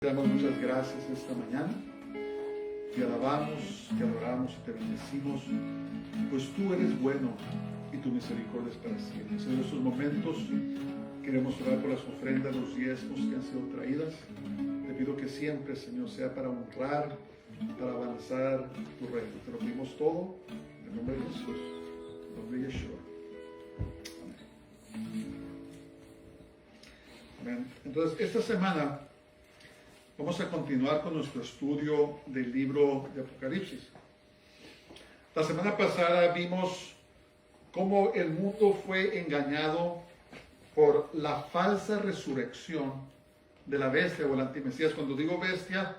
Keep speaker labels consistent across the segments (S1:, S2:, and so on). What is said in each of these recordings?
S1: Te damos muchas gracias esta mañana. Te alabamos, te adoramos y te bendecimos, pues tú eres bueno y tu misericordia es para siempre. En estos momentos queremos orar por las ofrendas, los diezmos que han sido traídas. Te pido que siempre, Señor, sea para honrar, para avanzar tu reino. Te lo pedimos todo en el nombre de Jesús, en el nombre de Yeshua. Amén. Amén. Entonces, esta semana vamos a continuar con nuestro estudio del libro de Apocalipsis. La semana pasada vimos cómo el mundo fue engañado por la falsa resurrección de la bestia o el antimesías. Cuando digo bestia,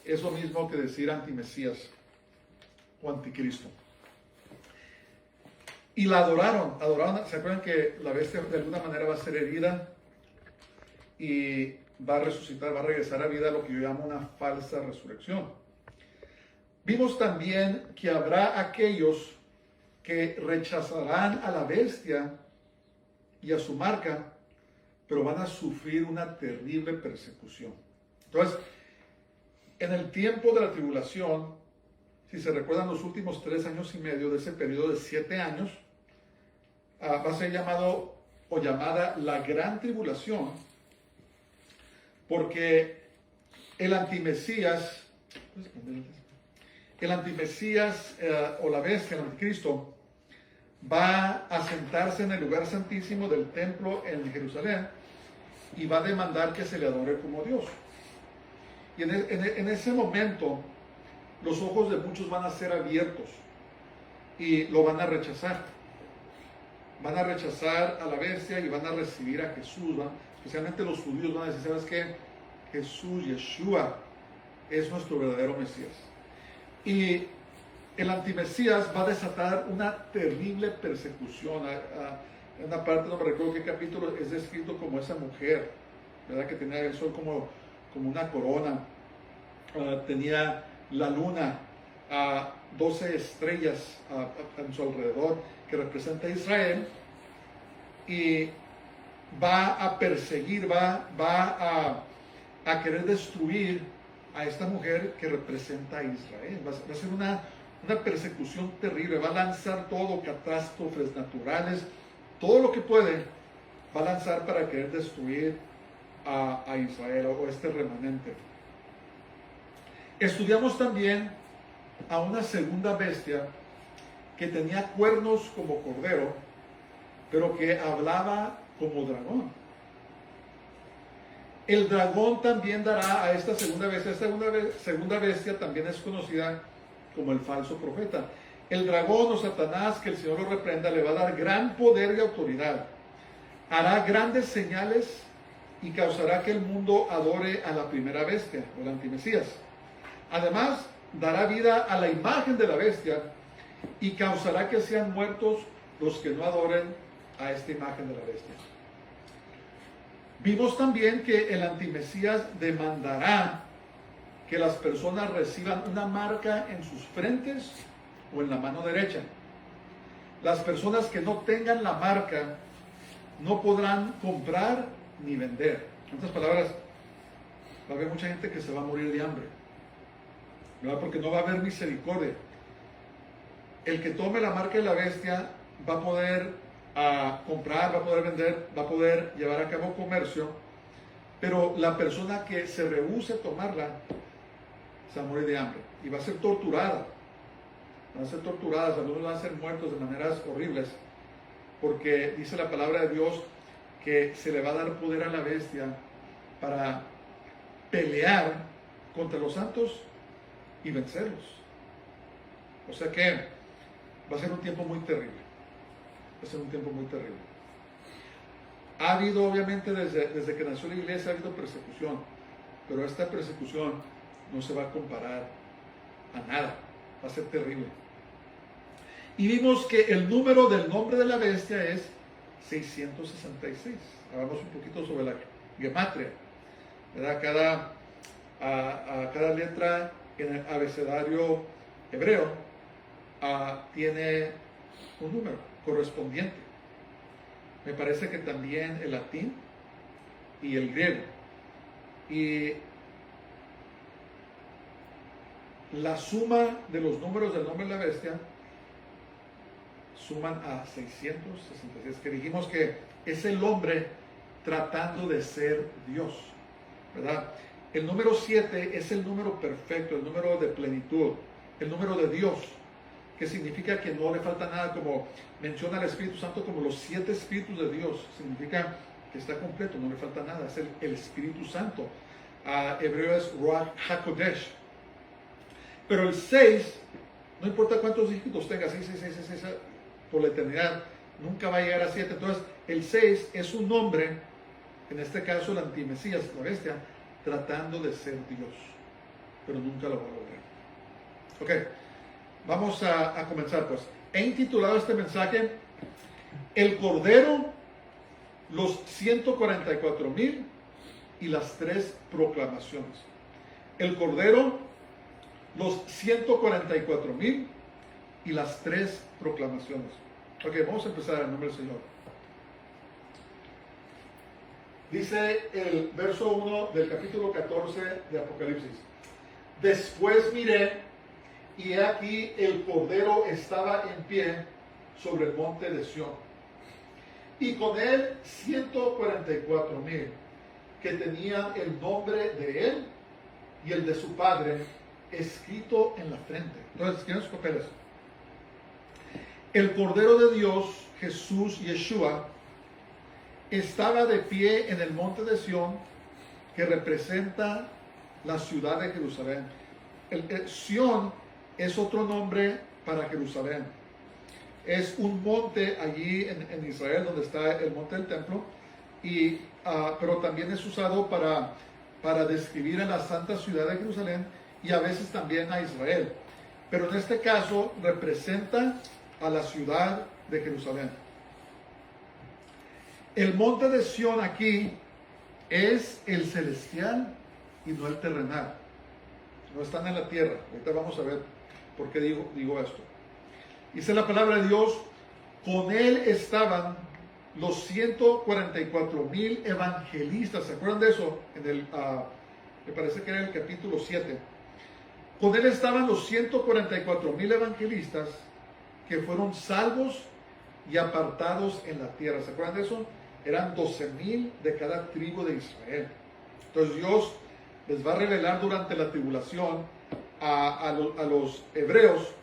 S1: es lo mismo que decir antimesías o anticristo. Y la adoraron. ¿Se acuerdan que la bestia de alguna manera va a ser herida y va a resucitar, va a regresar a vida, lo que yo llamo una falsa resurrección? Vimos también que habrá aquellos que rechazarán a la bestia y a su marca, pero van a sufrir una terrible persecución. Entonces, en el tiempo de la tribulación, si se recuerdan los últimos 3 años y medio de ese periodo de 7 años, va a ser llamado o llamada la gran tribulación, porque el antimesías o la bestia, el anticristo, va a sentarse en el lugar santísimo del templo en Jerusalén y va a demandar que se le adore como Dios. Y en ese momento los ojos de muchos van a ser abiertos y lo van a rechazar. Van a rechazar a la bestia y van a recibir a Jesús, ¿va? Especialmente los judíos van a decir, ¿sabes qué? Jesús, Yeshua, es nuestro verdadero Mesías. Y el antimesías va a desatar una terrible persecución. En una parte, no me recuerdo qué capítulo, es descrito como esa mujer, ¿verdad? Que tenía el sol como una corona. Tenía la luna, 12 estrellas a su alrededor, que representa a Israel, y va a perseguir, va a querer destruir a esta mujer que representa a Israel. Va a ser una persecución terrible, va a lanzar todo, catástrofes naturales, todo lo que puede, va a lanzar para querer destruir a Israel o este remanente. Estudiamos también a una segunda bestia que tenía cuernos como cordero, pero que hablaba como dragón. El dragón también dará a esta segunda bestia. Esta segunda bestia también es conocida como el falso profeta. El dragón o Satanás, que el Señor lo reprenda, le va a dar gran poder y autoridad. Hará grandes señales y causará que el mundo adore a la primera bestia, o el antimesías. Además, dará vida a la imagen de la bestia y causará que sean muertos los que no adoren a esta imagen de la bestia. Vimos también que el antimesías demandará que las personas reciban una marca en sus frentes o en la mano derecha. Las personas que no tengan la marca no podrán comprar ni vender. En otras palabras, va a haber mucha gente que se va a morir de hambre, ¿verdad? Porque no va a haber misericordia. El que tome la marca de la bestia va a poder comprar, va a poder vender, va a poder llevar a cabo comercio, pero la persona que se rehúse a tomarla se va a morir de hambre y va a ser torturada. Van a ser torturadas, algunos van a ser muertos de maneras horribles, porque dice la palabra de Dios que se le va a dar poder a la bestia para pelear contra los santos y vencerlos. O sea que va a ser un tiempo muy terrible. Va a ser un tiempo muy terrible. Ha habido, obviamente, desde que nació la iglesia, ha habido persecución, pero esta persecución no se va a comparar a nada. Va a ser terrible. Y vimos que el número del nombre de la bestia es 666. Hablamos un poquito sobre la gematria, ¿verdad? Cada letra en el abecedario hebreo tiene un número correspondiente. Me parece que también el latín y el griego. Y la suma de los números del nombre de la bestia suman a 666, que dijimos que es el hombre tratando de ser Dios, ¿verdad? El número 7 es el número perfecto, el número de plenitud, el número de Dios, que significa que no le falta nada, como menciona el Espíritu Santo como los 7 espíritus de Dios, significa que está completo, no le falta nada, es el Espíritu Santo. Hebreo es Ruach HaKodesh. Pero el 6, no importa cuántos dígitos tenga, 6, 6, 6, 6, 6, por la eternidad, nunca va a llegar a 7. Entonces, el 6 es un hombre, en este caso el antimesías, la bestia, tratando de ser Dios, pero nunca lo va a lograr. Ok, vamos a comenzar pues. He intitulado este mensaje El Cordero, los 144,000 y las 3 proclamaciones. El Cordero, los 144,000 y las 3 proclamaciones. Ok, vamos a empezar en nombre del Señor. Dice el verso 1 del capítulo 14 de Apocalipsis. Después miré, y he aquí el Cordero estaba en pie sobre el monte de Sión, y con él 144,000 que tenían el nombre de él y el de su padre escrito en la frente. Entonces, ¿quién sus papeles? El Cordero de Dios, Jesús Yeshua, estaba de pie en el monte de Sión, que representa la ciudad de Jerusalén. Sión es otro nombre para Jerusalén. Es un monte allí en Israel donde está el monte del templo, pero también es usado para describir a la santa ciudad de Jerusalén y a veces también a Israel. Pero en este caso representa a la ciudad de Jerusalén. El monte de Sión aquí es el celestial y no el terrenal. No están en la tierra. Ahorita vamos a ver por qué digo esto. Dice la palabra de Dios, con él estaban los 144,000 evangelistas. ¿Se acuerdan de eso? Me parece que era el capítulo 7. Con él estaban los 144,000 evangelistas que fueron salvos y apartados en la tierra. ¿Se acuerdan de eso? Eran 12,000 de cada tribu de Israel. Entonces Dios les va a revelar durante la tribulación a los hebreos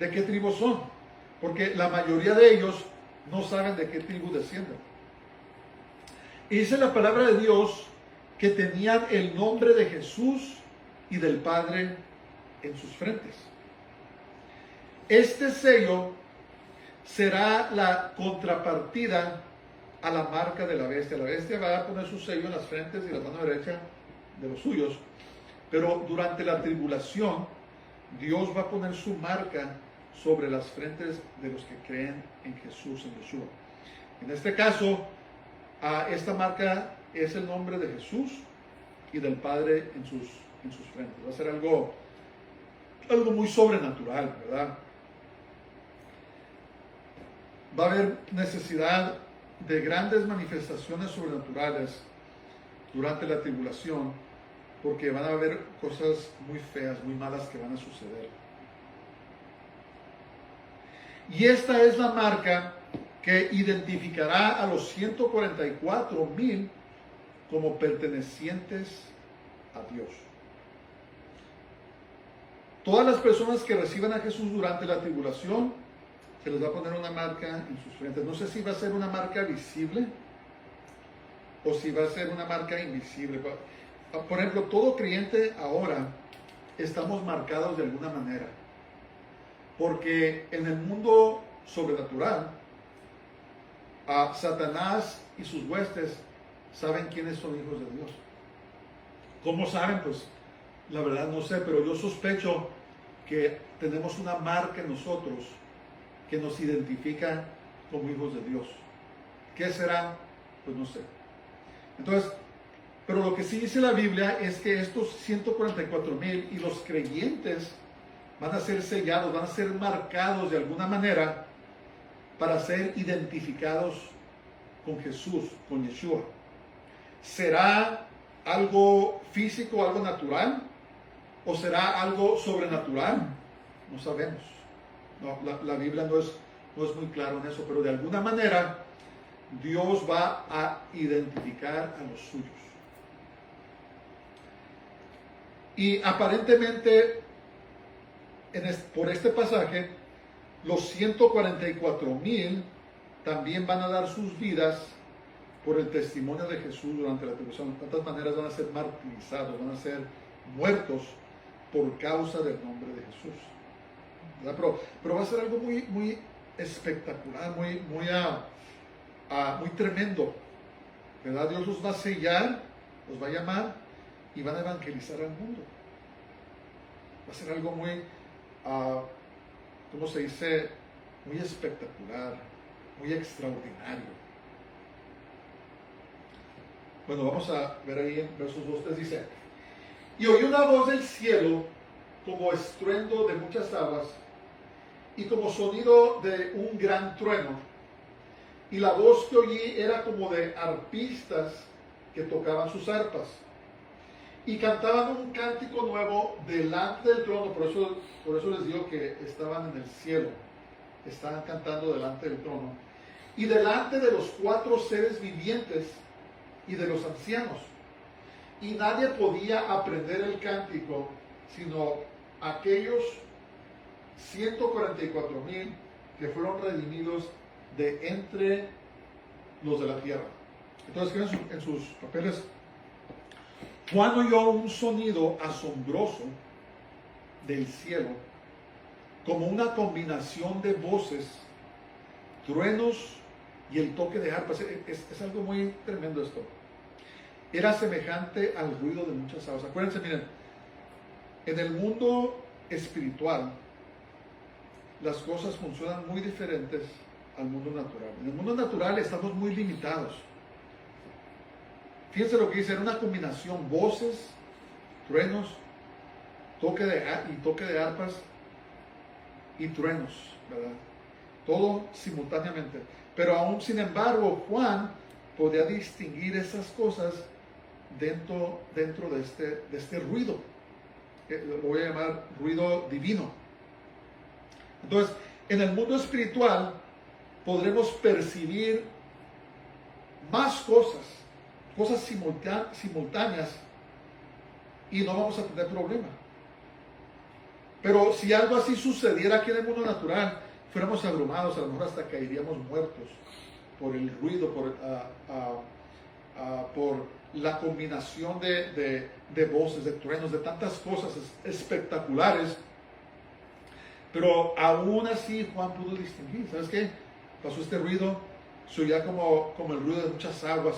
S1: de qué tribu son, porque la mayoría de ellos no saben de qué tribu descienden. Y dice la palabra de Dios que tenían el nombre de Jesús y del Padre en sus frentes. Este sello será la contrapartida a la marca de la bestia. La bestia va a poner su sello en las frentes y la mano derecha de los suyos, pero durante la tribulación Dios va a poner su marca sobre las frentes de los que creen en Jesús, en Yeshua. En este caso, esta marca es el nombre de Jesús y del Padre en sus frentes. Va a ser algo muy sobrenatural, ¿verdad? Va a haber necesidad de grandes manifestaciones sobrenaturales durante la tribulación, porque van a haber cosas muy feas, muy malas que van a suceder. Y esta es la marca que identificará a los 144,000 como pertenecientes a Dios. Todas las personas que reciban a Jesús durante la tribulación, se les va a poner una marca en sus frentes. No sé si va a ser una marca visible o si va a ser una marca invisible. Por ejemplo, todo creyente ahora estamos marcados de alguna manera, porque en el mundo sobrenatural, Satanás y sus huestes saben quiénes son hijos de Dios. ¿Cómo saben? Pues la verdad no sé, pero yo sospecho que tenemos una marca en nosotros que nos identifica como hijos de Dios. ¿Qué será? Pues no sé. Entonces, pero lo que sí dice la Biblia es que estos 144,000 y los creyentes van a ser sellados, van a ser marcados de alguna manera para ser identificados con Jesús, con Yeshua. Será algo físico, algo natural? ¿O será algo sobrenatural? No sabemos. No, la Biblia no es muy claro en eso, pero de alguna manera Dios va a identificar a los suyos. Y aparentemente, por este pasaje, los 144,000 también van a dar sus vidas por el testimonio de Jesús durante la tribulación. De tantas maneras van a ser martirizados, van a ser muertos por causa del nombre de Jesús. Pero va a ser algo muy espectacular, muy tremendo, ¿verdad? Dios los va a sellar, los va a llamar y van a evangelizar al mundo. Va a ser algo muy, ¿cómo se dice? Muy espectacular, muy extraordinario. Bueno, vamos a ver ahí en versos 2-3, dice: y oí una voz del cielo como estruendo de muchas aguas y como sonido de un gran trueno. Y la voz que oí era como de arpistas que tocaban sus arpas y cantaban un cántico nuevo delante del trono. Por eso les digo que estaban en el cielo, estaban cantando delante del trono y delante de los 4 seres vivientes y de los ancianos. Y nadie podía aprender el cántico sino aquellos 144,000 que fueron redimidos de entre los de la tierra. Entonces, en sus papeles: Juan oyó un sonido asombroso del cielo, como una combinación de voces, truenos y el toque de arpas. Es algo muy tremendo esto. Era semejante al ruido de muchas aguas. Acuérdense, miren, en el mundo espiritual las cosas funcionan muy diferentes al mundo natural. En el mundo natural estamos muy limitados. Fíjense lo que dice: era una combinación, voces, truenos, toque de arpas y truenos, ¿verdad? Todo simultáneamente. Pero aún sin embargo, Juan podía distinguir esas cosas dentro de este ruido. Lo voy a llamar ruido divino. Entonces, en el mundo espiritual podremos percibir más cosas simultáneas, y no vamos a tener problema. Pero si algo así sucediera aquí en el mundo natural, fuéramos abrumados, a lo mejor hasta caeríamos muertos por el ruido, por la combinación de voces, de truenos, de tantas cosas espectaculares. Pero aún así Juan pudo distinguir. ¿Sabes qué? Pasó este ruido, se oía como el ruido de muchas aguas,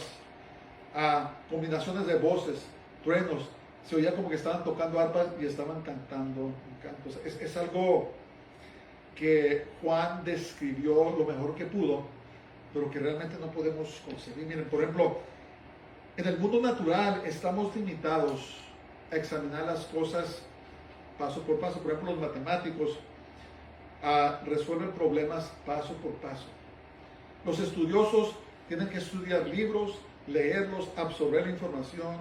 S1: combinaciones de voces, truenos, se oía como que estaban tocando arpas y estaban cantando un canto. Es algo que Juan describió lo mejor que pudo, pero que realmente no podemos concebir. Miren, por ejemplo, en el mundo natural estamos limitados a examinar las cosas paso por paso. Por ejemplo, los matemáticos resuelven problemas paso por paso. Los estudiosos tienen que estudiar libros, leerlos, absorber la información,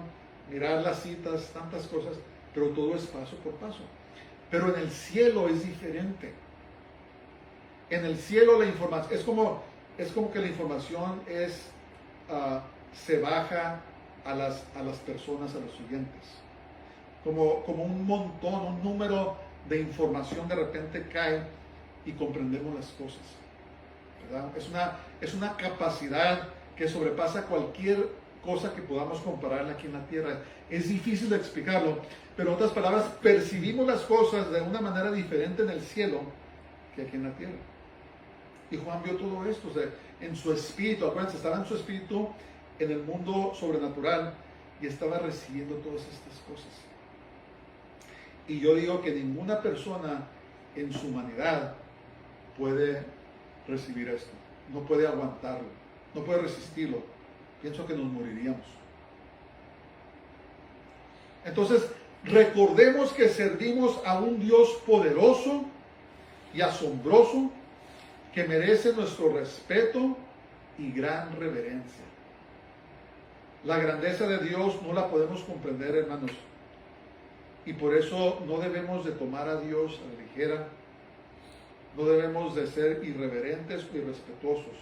S1: mirar las citas, tantas cosas, pero todo es paso por paso. Pero en el cielo es diferente. En el cielo la información es como que la información se baja a las personas, a los siguientes. Como un montón, un número de información de repente cae y comprendemos las cosas, ¿verdad? Es una capacidad que sobrepasa cualquier cosa que podamos compararla aquí en la tierra. Es difícil de explicarlo, pero en otras palabras, percibimos las cosas de una manera diferente en el cielo que aquí en la tierra. Y Juan vio todo esto, o sea, en su espíritu. Acuérdense, estaba en su espíritu en el mundo sobrenatural y estaba recibiendo todas estas cosas. Y yo digo que ninguna persona en su humanidad puede recibir esto, no puede aguantarlo, no puede resistirlo. Pienso que nos moriríamos. Entonces, recordemos que servimos a un Dios poderoso y asombroso que merece nuestro respeto y gran reverencia. La grandeza de Dios no la podemos comprender, hermanos. Y por eso no debemos de tomar a Dios a la ligera. No debemos de ser irreverentes o irrespetuosos,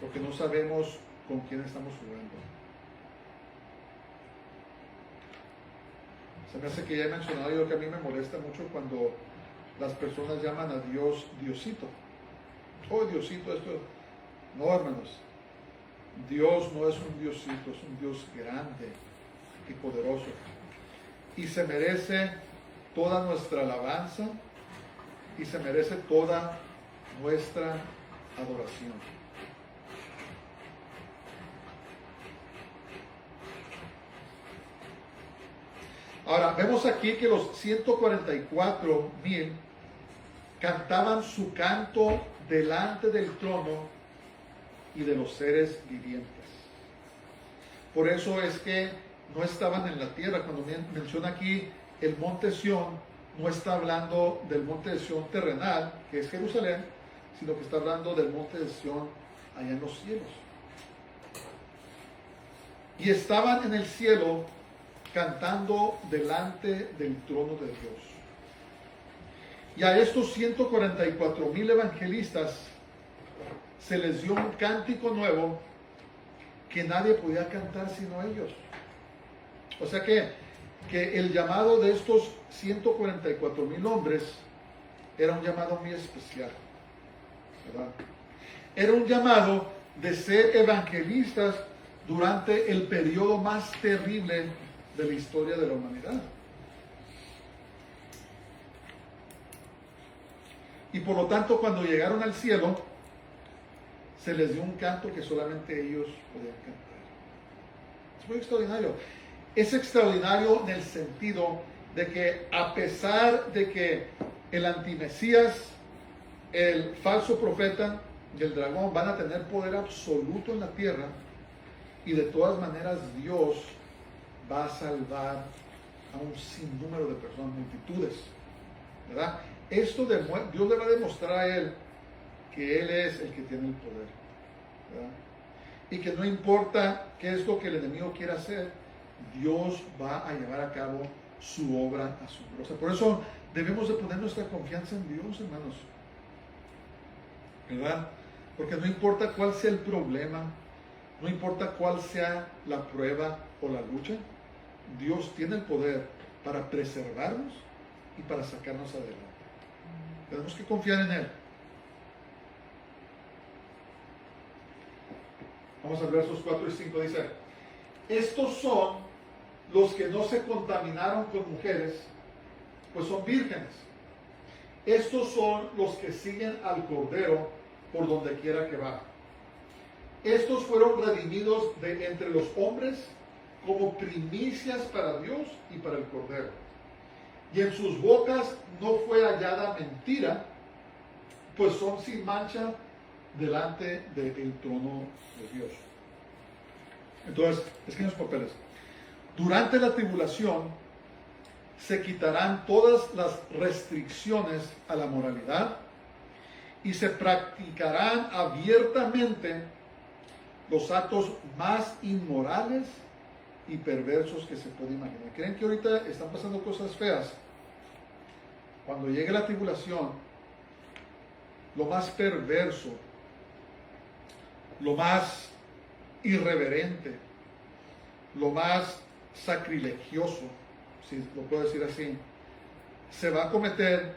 S1: porque no sabemos con quién estamos jugando. Se me hace que ya he mencionado yo que a mí me molesta mucho cuando las personas llaman a Dios Diosito. Oh, Diosito, esto. No, hermanos. Dios no es un Diosito, es un Dios grande y poderoso. Y se merece toda nuestra alabanza y se merece toda nuestra adoración. Ahora, vemos aquí que los 144,000 cantaban su canto delante del trono y de los seres vivientes. Por eso es que no estaban en la tierra. Cuando menciona aquí el monte Sión, no está hablando del monte de Sión terrenal, que es Jerusalén, sino que está hablando del monte de Sión allá en los cielos. Y estaban en el cielo cantando delante del trono de Dios. Y a estos 144,000 evangelistas se les dio un cántico nuevo que nadie podía cantar sino ellos. O sea que el llamado de estos 144,000 hombres era un llamado muy especial, ¿verdad? Era un llamado de ser evangelistas durante el periodo más terrible de la historia de la humanidad. Y por lo tanto, cuando llegaron al cielo, se les dio un canto que solamente ellos podían cantar. Es muy extraordinario. Es extraordinario en el sentido de que a pesar de que el antimesías, el falso profeta y el dragón van a tener poder absoluto en la tierra, y de todas maneras Dios va a salvar a un sinnúmero de personas, multitudes, ¿verdad? Dios le va a demostrar a él que él es el que tiene el poder, ¿verdad? Y que no importa qué es lo que el enemigo quiera hacer, Dios va a llevar a cabo su obra asombrosa. Por eso debemos de poner nuestra confianza en Dios, hermanos, ¿verdad? Porque no importa cuál sea el problema, no importa cuál sea la prueba o la lucha, Dios tiene el poder para preservarnos y para sacarnos adelante. Tenemos que confiar en Él. Vamos a versos 4 y 5, dice: estos son los que no se contaminaron con mujeres, pues son vírgenes. Estos son los que siguen al Cordero por donde quiera que va. Estos fueron redimidos de entre los hombres como primicias para Dios y para el Cordero. Y en sus bocas no fue hallada mentira, pues son sin mancha delante del trono de Dios. Entonces, escriben los papeles. Durante la tribulación se quitarán todas las restricciones a la moralidad y se practicarán abiertamente los actos más inmorales y perversos que se puede imaginar. ¿Creen que ahorita están pasando cosas feas? Cuando llegue la tribulación, lo más perverso, lo más irreverente, lo más sacrilegioso, si lo puedo decir así, se va a cometer,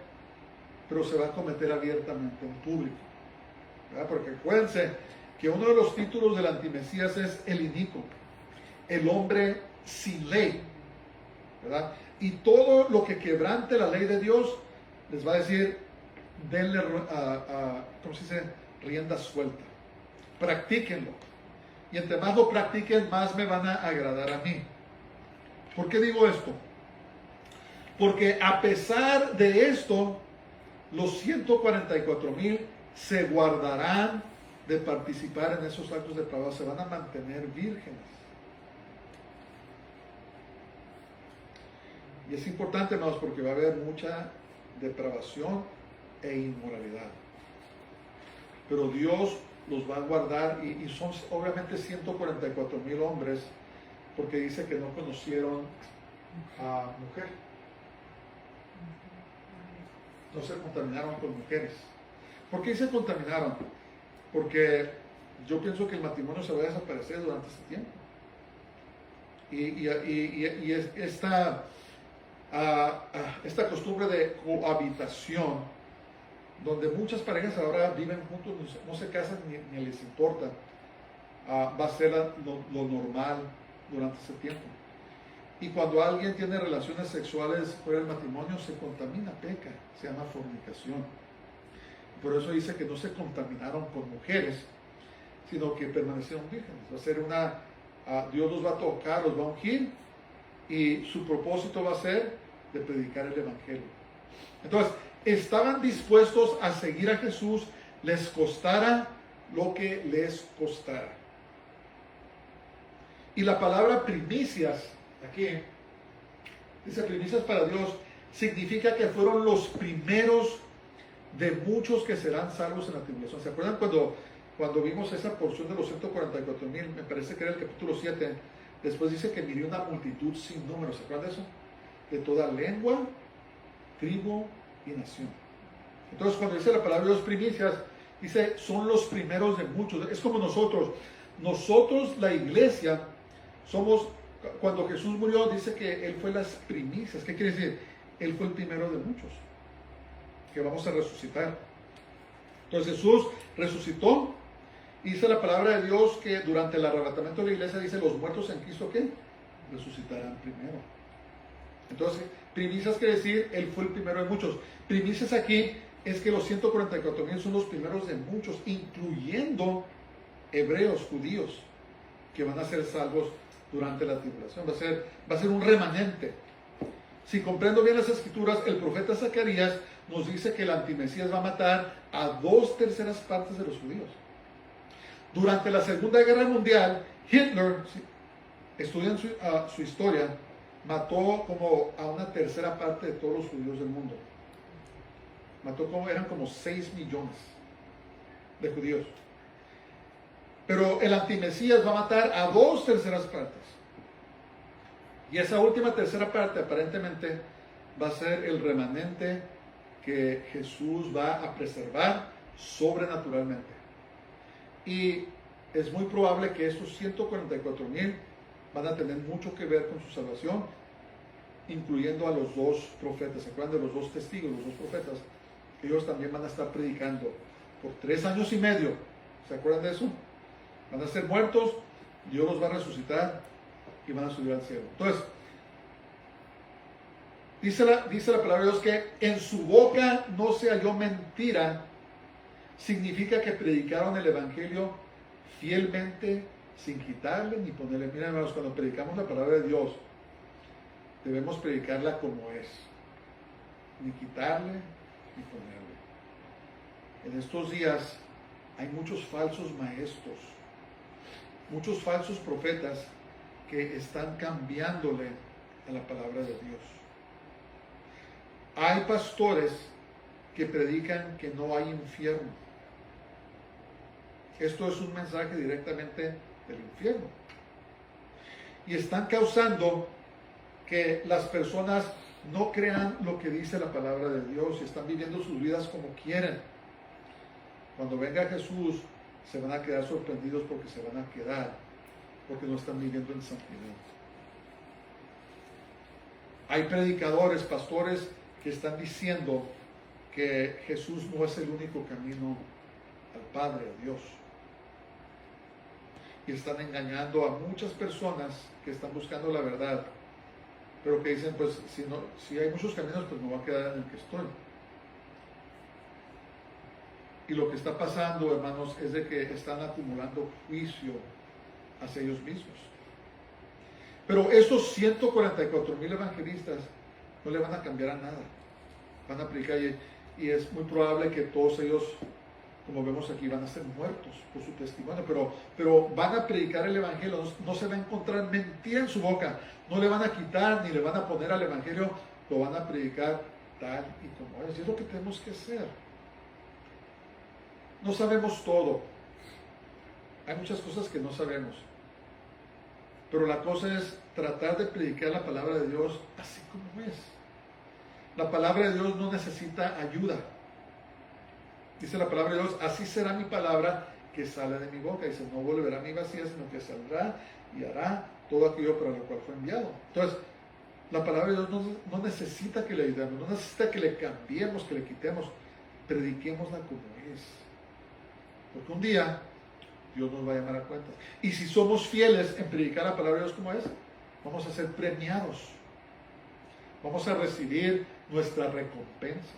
S1: pero se va a cometer abiertamente en público, ¿verdad? Porque acuérdense que uno de los títulos del antimesías es el inicuo, el hombre sin ley, ¿verdad? Y todo lo que quebrante la ley de Dios, les va a decir, denle, ¿cómo se dice? Rienda suelta. Practíquenlo. Y entre más lo practiquen, más me van a agradar a mí. ¿Por qué digo esto? Porque a pesar de esto, los 144,000 se guardarán de participar en esos actos depravados, se van a mantener vírgenes. Y es importante, hermanos, porque va a haber mucha depravación e inmoralidad. Pero Dios los va a guardar y son obviamente 144,000 hombres porque dice que no conocieron a mujer. No se contaminaron con mujeres. ¿Por qué se contaminaron? Porque yo pienso que el matrimonio se va a desaparecer durante ese tiempo. Y esta costumbre de cohabitación, donde muchas parejas ahora viven juntos, no se casan ni les importa, va a ser lo normal durante ese tiempo. Y cuando alguien tiene relaciones sexuales fuera del matrimonio, se contamina, peca, se llama fornicación. Por eso dice que no se contaminaron con mujeres, sino que permanecieron vírgenes. Va a ser Dios los va a tocar, los va a ungir, y su propósito va a ser de predicar el evangelio. Entonces, estaban dispuestos a seguir a Jesús, les costara lo que les costara. Y la palabra primicias, aquí, dice primicias para Dios, significa que fueron los primeros de muchos que serán salvos en la tribulación. ¿Se acuerdan cuando vimos esa porción de los 144,000? Me parece que era el capítulo 7. Después dice que miré una multitud sin número. ¿Se acuerdan de eso? De toda lengua, tribu y nación. Entonces, cuando dice la palabra de Dios primicias, dice, son los primeros de muchos. Es como nosotros. Nosotros, la iglesia, somos, cuando Jesús murió, dice que Él fue las primicias. ¿Qué quiere decir? Él fue el primero de muchos que vamos a resucitar. Entonces Jesús resucitó, y dice la palabra de Dios que durante el arrebatamiento de la iglesia, dice, los muertos en Cristo, ¿qué? Resucitarán primero. Entonces, primicias quiere decir, Él fue el primero de muchos. Primicias aquí es que los 144,000 son los primeros de muchos, incluyendo hebreos, judíos, que van a ser salvos durante la tribulación. Va a ser un remanente. Si comprendo bien las escrituras, el profeta Zacarías nos dice que el antimesías va a matar a 2/3 partes de los judíos. Durante la Segunda Guerra Mundial, Hitler, estudian su historia, mató como a 1/3 parte de todos los judíos del mundo. Eran como 6 millones de judíos. Pero el antimesías va a matar a 2/3 partes. Y esa última tercera parte aparentemente va a ser el remanente que Jesús va a preservar sobrenaturalmente. Y es muy probable que estos 144,000 van a tener mucho que ver con su salvación, incluyendo a los 2 profetas. ¿Se acuerdan de los 2 testigos, los 2 profetas? Ellos también van a estar predicando por 3 años y medio. ¿Se acuerdan de eso? Van a ser muertos, Dios los va a resucitar y van a subir al cielo. Entonces, dice la palabra de Dios que en su boca no se halló mentira. Significa que predicaron el evangelio fielmente, sin quitarle ni ponerle. Miren, hermanos, cuando predicamos la palabra de Dios, debemos predicarla como es, ni quitarle ni ponerle. En estos días hay muchos falsos maestros, muchos falsos profetas que están cambiándole a la palabra de Dios. Hay pastores que predican que no hay infierno. Esto es un mensaje directamente del infierno. Y están causando que las personas no crean lo que dice la palabra de Dios y están viviendo sus vidas como quieren. Cuando venga Jesús, se van a quedar sorprendidos porque se van a quedar, porque no están viviendo en santidad. Hay predicadores, pastores, que están diciendo que Jesús no es el único camino al Padre, a Dios. Y están engañando a muchas personas que están buscando la verdad, pero que dicen, pues, si hay muchos caminos, pues me voy a quedar en el que estoy. Y lo que está pasando, hermanos, es de que están acumulando juicio hacia ellos mismos. Pero estos 144,000 evangelistas no le van a cambiar a nada. Van a predicar y es muy probable que todos ellos, como vemos aquí, van a ser muertos por su testimonio, pero van a predicar el evangelio. No se va a encontrar mentira en su boca. No le van a quitar ni le van a poner al evangelio. Lo van a predicar tal y como es. Y es lo que tenemos que hacer. No sabemos todo. Hay muchas cosas que no sabemos. Pero la cosa es tratar de predicar la palabra de Dios así como es. La palabra de Dios no necesita ayuda. Dice la palabra de Dios, así será mi palabra que sale de mi boca. Dice, no volverá a mi vacía, sino que saldrá y hará todo aquello para lo cual fue enviado. Entonces, la palabra de Dios no necesita que le ayudemos, no necesita que le cambiemos, que le quitemos. Prediquémosla como es. Porque un día Dios nos va a llamar a cuentas. Y si somos fieles en predicar la palabra de Dios como es, vamos a ser premiados. Vamos a recibir nuestra recompensa.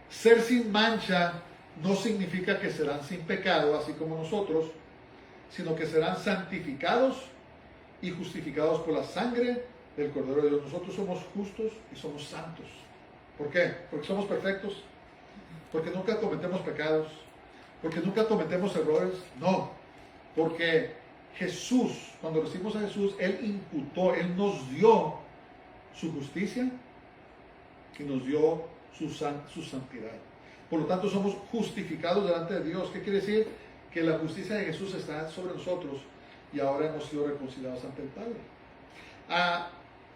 S1: Ser sin mancha no significa que serán sin pecado, así como nosotros, sino que serán santificados y justificados por la sangre del Cordero de Dios. Nosotros somos justos y somos santos. ¿Por qué? Porque somos perfectos, porque nunca cometemos pecados, porque nunca cometemos errores. No, porque Jesús, cuando recibimos a Jesús, Él imputó, Él nos dio su justicia y nos dio su santidad. Por lo tanto, somos justificados delante de Dios. ¿Qué quiere decir? Que la justicia de Jesús está sobre nosotros y ahora hemos sido reconciliados ante el Padre.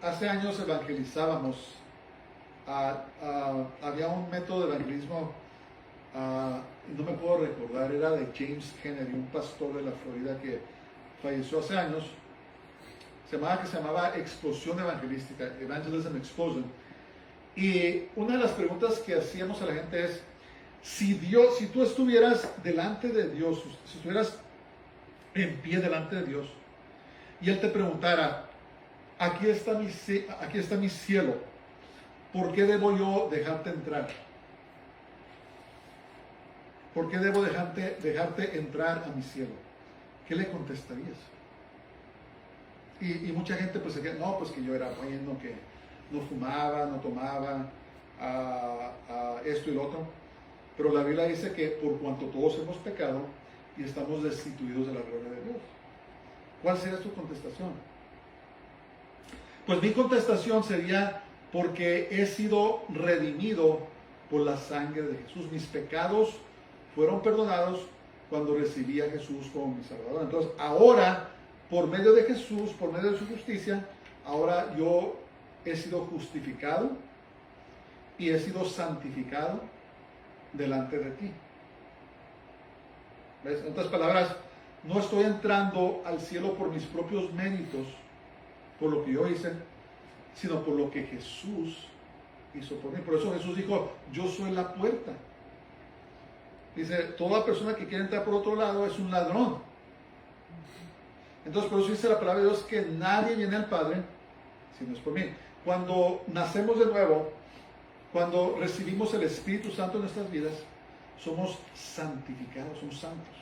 S1: Hace años evangelizábamos. Había un método de evangelismo, no me puedo recordar, era de James Kennedy, un pastor de la Florida que falleció hace años. Se llamaba Explosión Evangelística, Evangelism Explosion. Y una de las preguntas que hacíamos a la gente es, si tú estuvieras delante de Dios, si estuvieras en pie delante de Dios, y Él te preguntara, aquí está mi cielo, ¿por qué debo yo dejarte entrar? ¿Por qué debo dejarte entrar a mi cielo? ¿Qué le contestarías? Y mucha gente pues se queda, no, pues que yo era bueno, que no fumaba, no tomaba, esto y lo otro. Pero la Biblia dice que por cuanto todos hemos pecado y estamos destituidos de la gloria de Dios. ¿Cuál sería tu contestación? Pues mi contestación sería, porque he sido redimido por la sangre de Jesús. Mis pecados fueron perdonados cuando recibí a Jesús como mi Salvador. Entonces, ahora, por medio de Jesús, por medio de su justicia, ahora yo he sido justificado y he sido santificado delante de ti. ¿Ves? En otras palabras, no estoy entrando al cielo por mis propios méritos, por lo que yo hice, sino por lo que Jesús hizo por mí. Por eso Jesús dijo, yo soy la puerta. Dice, toda persona que quiere entrar por otro lado es un ladrón. Entonces por eso dice la palabra de Dios que nadie viene al Padre si no es por mí. Cuando nacemos de nuevo, cuando recibimos el Espíritu Santo en nuestras vidas, somos santificados, somos santos.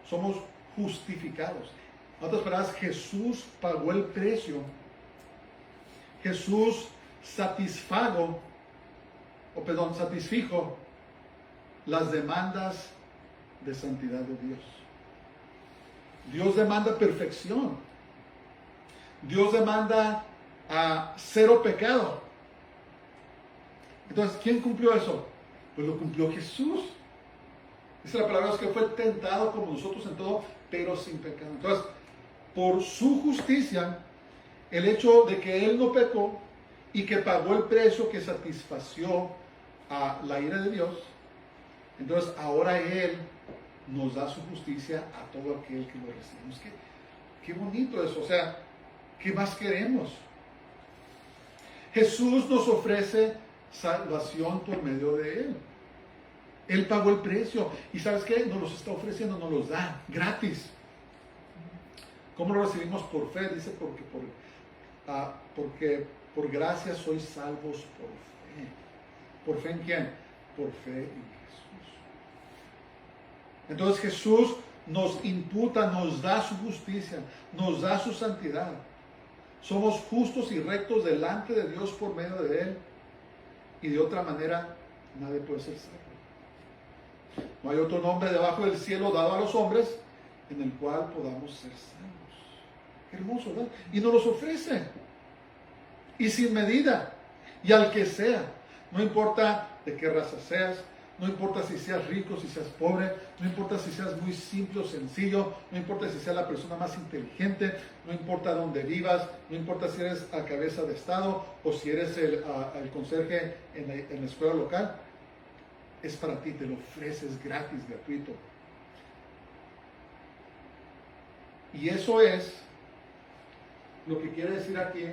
S1: Somos justificados. En otras palabras, Jesús pagó el precio. Jesús satisfijo las demandas de santidad de Dios. Dios demanda perfección. Dios demanda cero pecado. Entonces, ¿quién cumplió eso? Pues lo cumplió Jesús. Dice la palabra que fue tentado como nosotros en todo, pero sin pecado. Entonces, por su justicia, el hecho de que Él no pecó y que pagó el precio que satisfació a la ira de Dios, entonces ahora Él nos da su justicia a todo aquel que lo recibimos. Qué bonito eso. O sea, ¿qué más queremos? Jesús nos ofrece salvación por medio de Él. Él pagó el precio. ¿Y sabes qué? Nos los está ofreciendo, nos los da gratis. ¿Cómo lo recibimos? Por fe. Dice, porque por gracia sois salvos por fe. ¿Por fe en quién? Por fe en Jesús. Entonces Jesús nos imputa, nos da su justicia, nos da su santidad. Somos justos y rectos delante de Dios por medio de Él. Y de otra manera, nadie puede ser salvo. No hay otro nombre debajo del cielo dado a los hombres en el cual podamos ser salvos. Qué hermoso, ¿verdad? Y nos los ofrece. Y sin medida. Y al que sea. No importa de qué raza seas, No importa si seas rico, si seas pobre, no importa si seas muy simple o sencillo, no importa si seas la persona más inteligente, no importa dónde vivas, no importa si eres a cabeza de estado o si eres el conserje en la escuela local, es para ti, te lo ofreces gratis, gratuito. Y eso es lo que quiere decir aquí,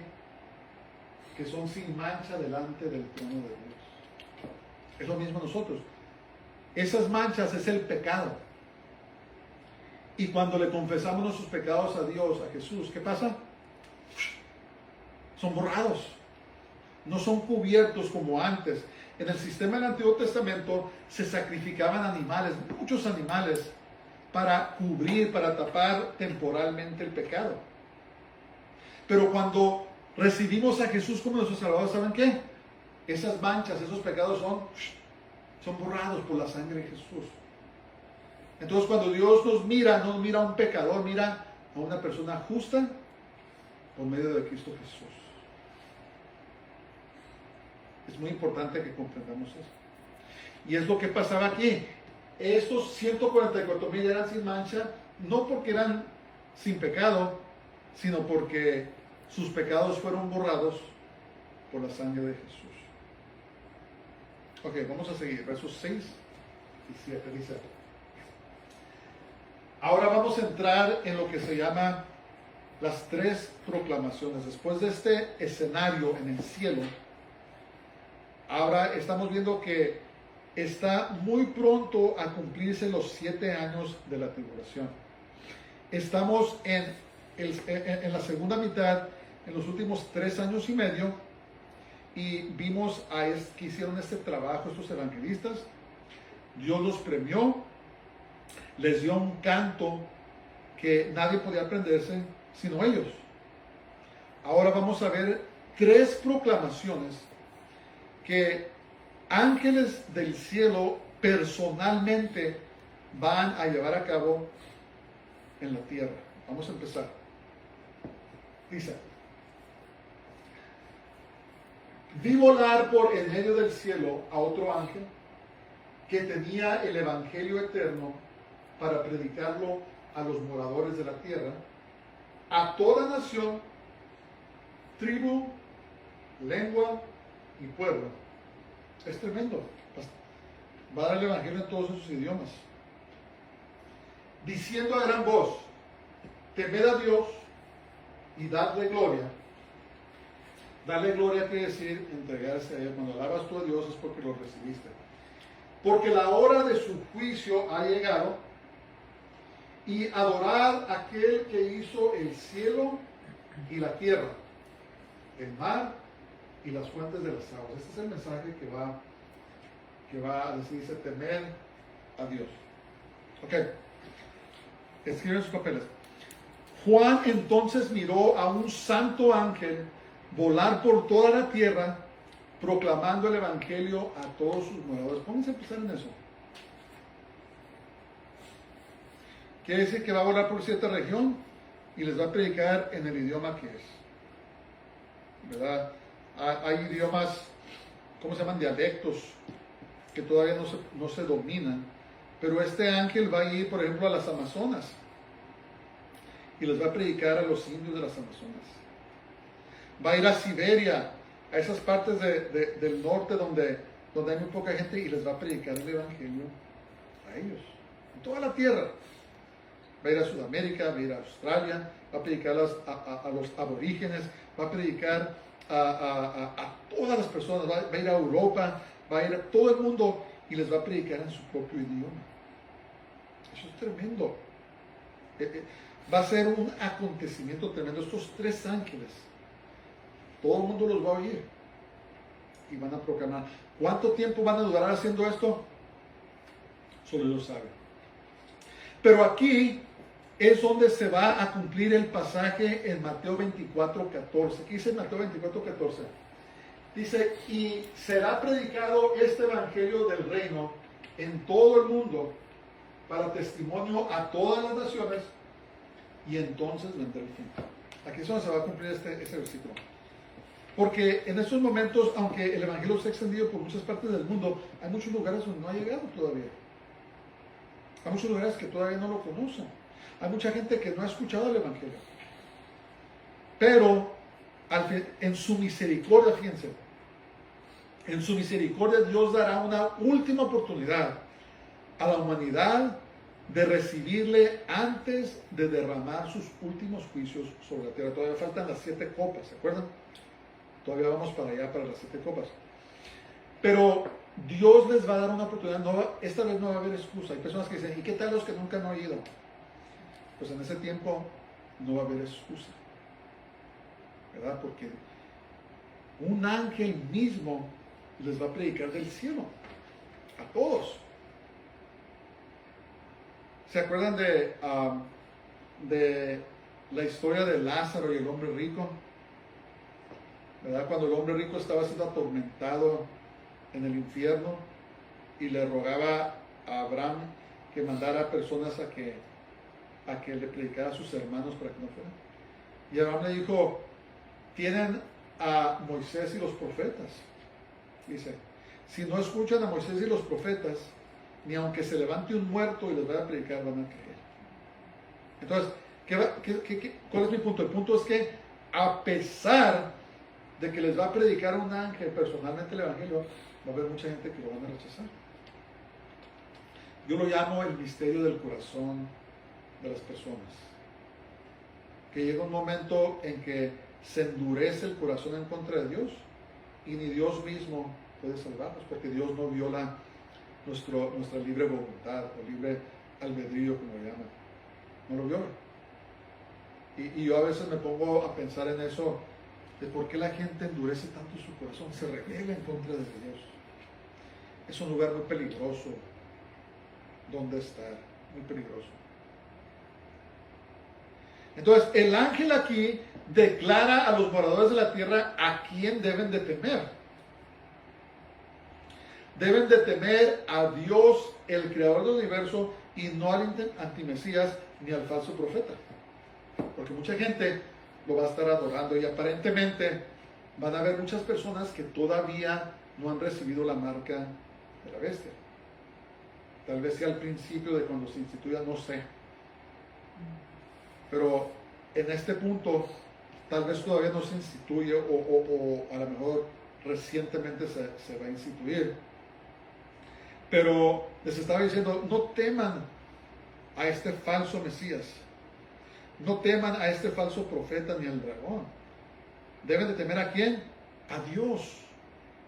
S1: que son sin mancha delante del trono de Dios. Es lo mismo nosotros. Esas manchas es el pecado. Y cuando le confesamos nuestros pecados a Dios, a Jesús, ¿qué pasa? Son borrados. No son cubiertos como antes. En el sistema del Antiguo Testamento se sacrificaban animales, muchos animales, para cubrir, para tapar temporalmente el pecado. Pero cuando recibimos a Jesús como nuestro Salvador, ¿saben qué? Esas manchas, esos pecados son borrados por la sangre de Jesús. Entonces cuando Dios nos mira, no mira a un pecador, mira a una persona justa por medio de Cristo Jesús. Es muy importante que comprendamos eso. Y es lo que pasaba aquí. Estos 144,000 eran sin mancha, no porque eran sin pecado, sino porque sus pecados fueron borrados por la sangre de Jesús. Ok, vamos a seguir. Versos 6 y 7 dice: ahora vamos a entrar en lo que se llama las 3 proclamaciones. Después de este escenario en el cielo, ahora estamos viendo que está muy pronto a cumplirse los 7 años de la tribulación. Estamos en la segunda mitad, en los últimos 3 años y medio, y vimos que hicieron este trabajo estos evangelistas. Dios los premió, les dio un canto que nadie podía aprenderse sino ellos. Ahora vamos a ver 3 proclamaciones que ángeles del cielo personalmente van a llevar a cabo en la tierra. Vamos a empezar. Dice: vi volar por en medio del cielo a otro ángel que tenía el evangelio eterno para predicarlo a los moradores de la tierra, a toda nación, tribu, lengua y pueblo. Es tremendo. Va a dar el evangelio en todos esos idiomas, diciendo a gran voz: temed a Dios y dadle gloria. Darle gloria quiere decir entregarse a Él. Cuando alabas tú a Dios es porque lo recibiste. Porque la hora de su juicio ha llegado, y adorar a aquel que hizo el cielo y la tierra, el mar y las fuentes de las aguas. Este es el mensaje que va a decir: dice, temer a Dios. Ok, escriben sus papeles. Juan entonces miró a un santo ángel volar por toda la tierra, proclamando el evangelio a todos sus moradores. Pónganse a pensar en eso. Quiere decir que va a volar por cierta región y les va a predicar en el idioma que es, ¿verdad? Hay idiomas, ¿cómo se llaman? Dialectos que todavía no se dominan, pero este ángel va a ir, por ejemplo, a las Amazonas y les va a predicar a los indios de las Amazonas. Va a ir a Siberia, a esas partes del norte donde hay muy poca gente, y les va a predicar el evangelio a ellos, en toda la tierra. Va a ir a Sudamérica, va a ir a Australia, va a predicar a los aborígenes, va a predicar a todas las personas, va a ir a Europa, va a ir a todo el mundo y les va a predicar en su propio idioma. Eso es tremendo. Va a ser un acontecimiento tremendo. Estos 3 ángeles, todo el mundo los va a oír y van a proclamar. ¿Cuánto tiempo van a durar haciendo esto? Solo Dios sabe. Pero aquí es donde se va a cumplir el pasaje en Mateo 24:14. ¿Qué dice Mateo 24:14? Dice: y será predicado este evangelio del reino en todo el mundo para testimonio a todas las naciones, y entonces vendrá el fin. Aquí es donde se va a cumplir este versículo. Porque en estos momentos, aunque el Evangelio se ha extendido por muchas partes del mundo, hay muchos lugares donde no ha llegado todavía. Hay muchos lugares que todavía no lo conocen. Hay mucha gente que no ha escuchado el Evangelio. Pero en su misericordia, fíjense, en su misericordia Dios dará una última oportunidad a la humanidad de recibirle antes de derramar sus últimos juicios sobre la tierra. Todavía faltan las 7 copas, ¿se acuerdan? Todavía vamos para allá, para las 7 copas. Pero Dios les va a dar una oportunidad. Esta vez no va a haber excusa. Hay personas que dicen, ¿y qué tal los que nunca han oído? Pues en ese tiempo no va a haber excusa, ¿verdad? Porque un ángel mismo les va a predicar del cielo a todos. ¿Se acuerdan de la historia de Lázaro y el hombre rico? ¿Verdad? Cuando el hombre rico estaba siendo atormentado en el infierno y le rogaba a Abraham que mandara personas a que le predicara a sus hermanos para que no fueran. Y Abraham le dijo, tienen a Moisés y los profetas. Dice, si no escuchan a Moisés y los profetas, ni aunque se levante un muerto y les vaya a predicar, van a creer. Entonces, ¿cuál es mi punto? El punto es que a pesar de que les va a predicar un ángel personalmente el Evangelio, va a haber mucha gente que lo van a rechazar. Yo lo llamo el misterio del corazón de las personas. Que llega un momento en que se endurece el corazón en contra de Dios y ni Dios mismo puede salvarnos, porque Dios no viola nuestra libre voluntad o libre albedrío, como le llaman. No lo viola. Y yo a veces me pongo a pensar en eso, de por qué la gente endurece tanto su corazón, se rebela en contra de Dios. Es un lugar muy peligroso donde estar, muy peligroso. Entonces, el ángel aquí declara a los moradores de la tierra a quién deben de temer. Deben de temer a Dios, el creador del universo, y no al antimesías ni al falso profeta. Porque mucha gente lo va a estar adorando y aparentemente van a haber muchas personas que todavía no han recibido la marca de la bestia. Tal vez sea al principio de cuando se instituya, no sé. Pero en este punto, tal vez todavía no se instituye o a lo mejor recientemente se va a instituir. Pero les estaba diciendo, no teman a este falso Mesías. No teman a este falso profeta ni al dragón. Deben de temer ¿a quién? A Dios,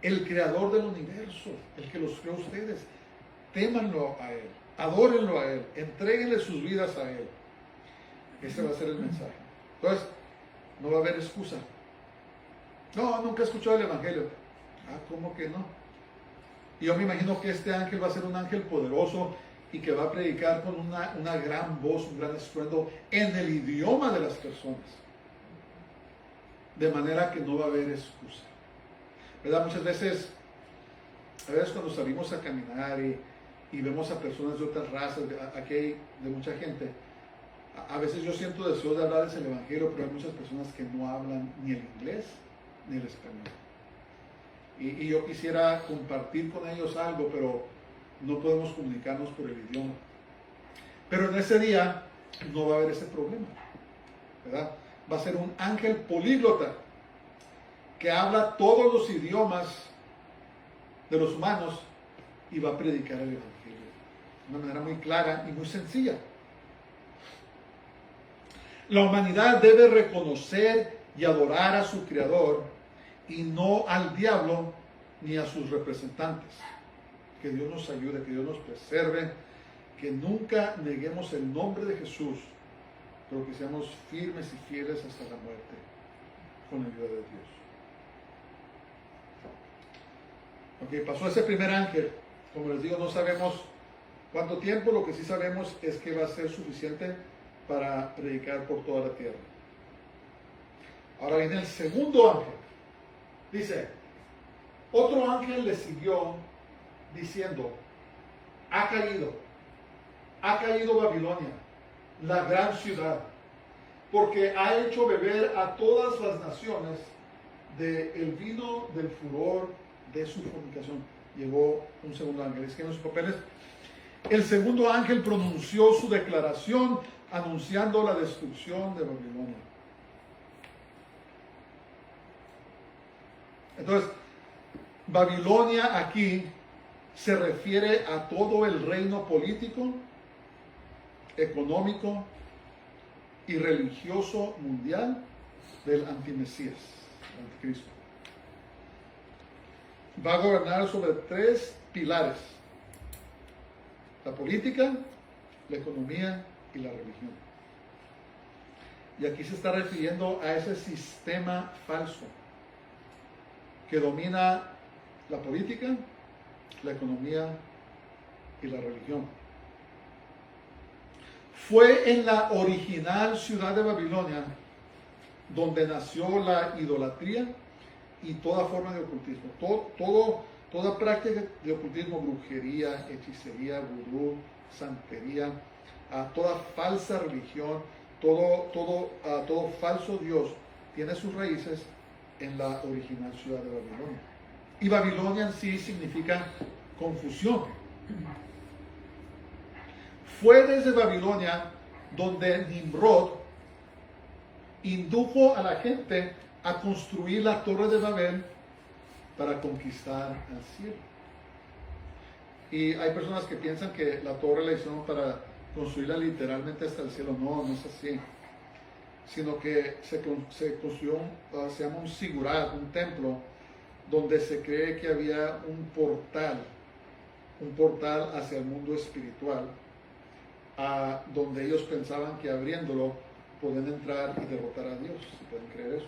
S1: el creador del universo, el que los creó a ustedes. Témanlo a Él, adórenlo a Él, entréguenle sus vidas a Él. Ese va a ser el mensaje. Entonces, no va a haber excusa. No, nunca he escuchado el Evangelio. Ah, ¿cómo que no? Y yo me imagino que este ángel va a ser un ángel poderoso y que va a predicar con una gran voz, un gran estruendo en el idioma de las personas. De manera que no va a haber excusa. ¿Verdad? Muchas veces, cuando salimos a caminar y vemos a personas de otras razas, aquí hay de mucha gente, a veces yo siento deseo de hablarles el Evangelio, pero hay muchas personas que no hablan ni el inglés ni el español. Y yo quisiera compartir con ellos algo, pero no podemos comunicarnos por el idioma. Pero en ese día no va a haber ese problema, ¿verdad? Va a ser un ángel políglota que habla todos los idiomas de los humanos y va a predicar el Evangelio de una manera muy clara y muy sencilla. La humanidad debe reconocer y adorar a su Creador y no al diablo ni a sus representantes. Que Dios nos ayude, que Dios nos preserve, que nunca neguemos el nombre de Jesús, pero que seamos firmes y fieles hasta la muerte con la ayuda de Dios. Ok, pasó ese primer ángel. Como les digo, no sabemos cuánto tiempo, lo que sí sabemos es que va a ser suficiente para predicar por toda la tierra. Ahora viene el segundo ángel. Dice, otro ángel le siguió diciendo, ha caído Babilonia, la gran ciudad, porque ha hecho beber a todas las naciones del vino del furor de su fornicación. Llegó un segundo ángel. Es que en los papeles, el segundo ángel pronunció su declaración anunciando la destrucción de Babilonia. Entonces, Babilonia aquí se refiere a todo el reino político, económico y religioso mundial del antimesías, el anticristo. Va a gobernar sobre 3 pilares: la política, la economía y la religión. Y aquí se está refiriendo a ese sistema falso que domina la política, la economía y la religión. Fue en la original ciudad de Babilonia donde nació la idolatría y toda forma de ocultismo. Toda práctica de ocultismo, brujería, hechicería, vudú, santería, toda falsa religión, todo falso Dios tiene sus raíces en la original ciudad de Babilonia. Y Babilonia en sí significa confusión. Fue desde Babilonia donde Nimrod indujo a la gente a construir la Torre de Babel para conquistar al cielo. Y hay personas que piensan que la torre la hicieron para construirla literalmente hasta el cielo. No, no es así. Sino que se construyó, se llama un sigurat, un templo, donde se cree que había un portal hacia el mundo espiritual, donde ellos pensaban que abriéndolo podían entrar y derrotar a Dios, si pueden creer eso.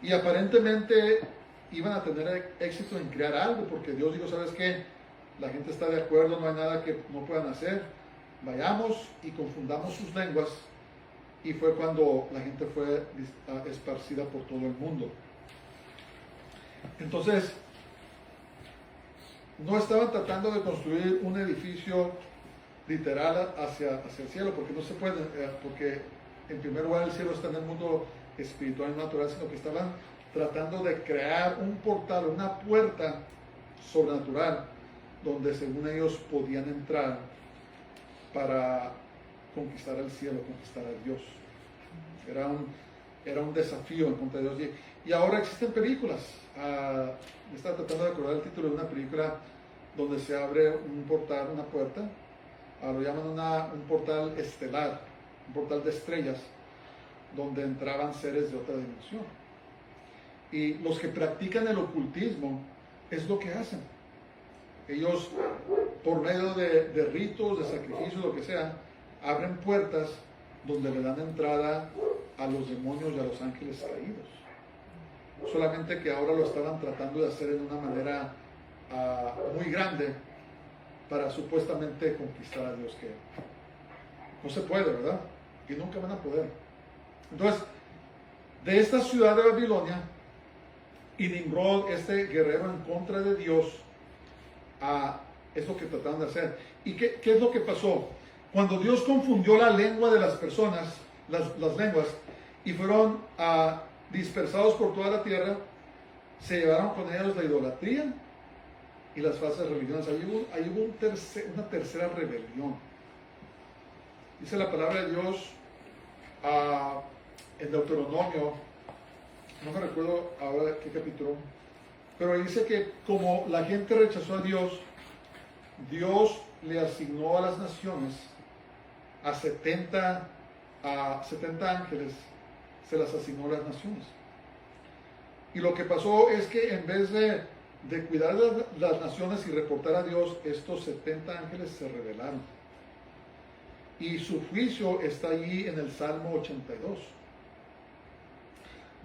S1: Y aparentemente iban a tener éxito en crear algo, porque Dios dijo: ¿sabes qué? La gente está de acuerdo, no hay nada que no puedan hacer, vayamos y confundamos sus lenguas. Y fue cuando la gente fue esparcida por todo el mundo. Entonces, no estaban tratando de construir un edificio literal hacia el cielo, porque no se puede, porque en primer lugar el cielo está en el mundo espiritual y natural, sino que estaban tratando de crear un portal, una puerta sobrenatural, donde según ellos podían entrar para conquistar el cielo, conquistar a Dios. Era un desafío en contra de Dios. Y ahora existen películas. Me estaba tratando de acordar el título de una película donde se abre un portal, una puerta. Lo llaman un portal estelar, un portal de estrellas, donde entraban seres de otra dimensión. Y los que practican el ocultismo es lo que hacen. Ellos, por medio de ritos, de sacrificios, lo que sea, abren puertas donde le dan entrada a los demonios y a los ángeles caídos. Solamente que ahora lo estaban tratando de hacer en una manera muy grande para supuestamente conquistar a Dios, que no se puede, ¿verdad? Y nunca van a poder. Entonces, de esta ciudad de Babilonia, y Nimrod, este guerrero en contra de Dios, es lo que trataron de hacer. ¿Y qué es lo que pasó? Cuando Dios confundió la lengua de las personas, las lenguas, y fueron dispersados por toda la tierra, se llevaron con ellos la idolatría y las falsas religiones. Ahí hubo una tercera rebelión. Dice la palabra de Dios en Deuteronomio, no me recuerdo ahora qué capítulo, pero dice que como la gente rechazó a Dios, Dios le asignó a las naciones a 70 ángeles, se las asignó a las naciones. Y lo que pasó es que en vez de cuidar de las naciones y reportar a Dios, estos 70 ángeles se rebelaron. Y su juicio está allí en el Salmo 82,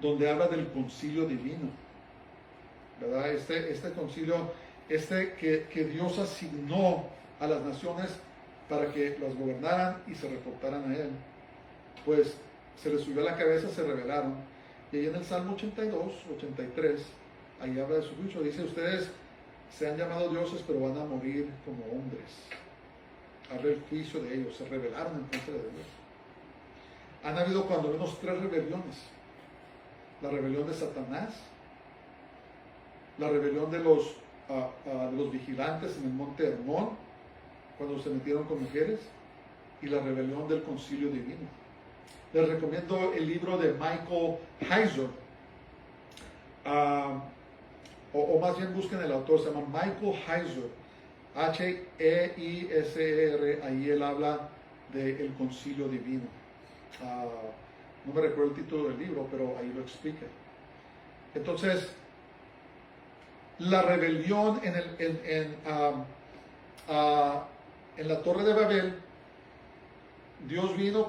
S1: donde habla del concilio divino, ¿verdad? Este concilio, que Dios asignó a las naciones para que las gobernaran y se reportaran a Él, pues se les subió a la cabeza, se rebelaron. Y ahí en el Salmo 82, 83, ahí habla de su juicio. Dice: ustedes se han llamado dioses, pero van a morir como hombres. Habla el juicio de ellos, se rebelaron en contra de Dios. Han habido cuando menos 3 rebeliones. la rebelión de Satanás, la rebelión de los vigilantes en el monte Hermón, cuando se metieron con mujeres, y la rebelión del concilio divino. Les recomiendo el libro de Michael Heiser, o más bien busquen el autor, se llama Michael Heiser, Heiser, ahí él habla del concilio divino. No me recuerdo el título del libro, pero ahí lo explica. Entonces, la rebelión en la Torre de Babel, Dios vino,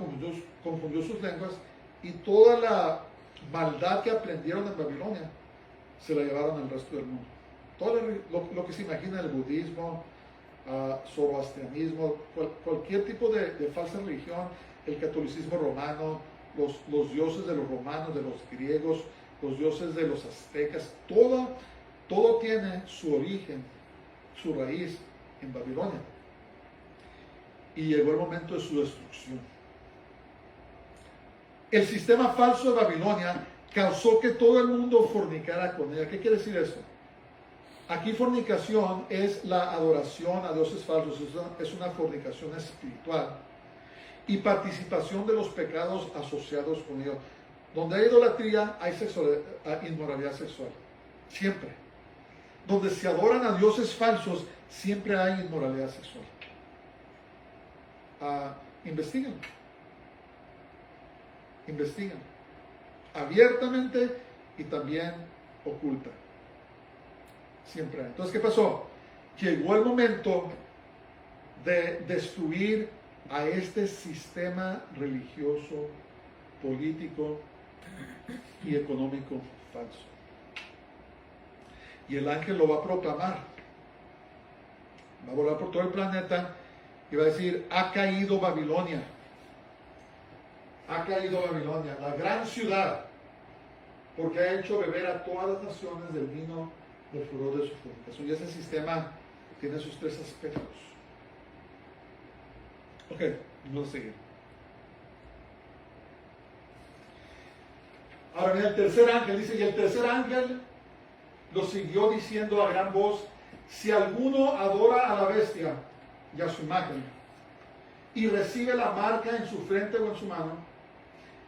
S1: confundió sus lenguas, y toda la maldad que aprendieron en Babilonia se la llevaron al resto del mundo. Todo lo que se imagina, el budismo, zoroastrianismo, cualquier tipo de falsa religión, el catolicismo romano, los dioses de los romanos, de los griegos, los dioses de los aztecas, todo tiene su origen, su raíz en Babilonia. Y llegó el momento de su destrucción. El sistema falso de Babilonia causó que todo el mundo fornicara con ella. ¿Qué quiere decir esto? Aquí fornicación es la adoración a dioses falsos, es una fornicación espiritual y participación de los pecados asociados con ellos. Donde hay idolatría, hay inmoralidad sexual. Siempre. Donde se adoran a dioses falsos, siempre hay inmoralidad sexual. Investiguen. Investiguen. Abiertamente y también oculta. Siempre hay. Entonces, ¿qué pasó? Llegó el momento de destruir a este sistema religioso, político y económico falso. Y el ángel lo va a proclamar. Va a volar por todo el planeta y va a decir: ha caído Babilonia. Ha caído Babilonia, la gran ciudad, porque ha hecho beber a todas las naciones del vino del furor de su fornicación. Y ese sistema tiene sus tres aspectos. Ok, vamos a seguir. Ahora mira, el tercer ángel dice: y el tercer ángel lo siguió diciendo a gran voz: si alguno adora a la bestia y a su imagen, y recibe la marca en su frente o en su mano,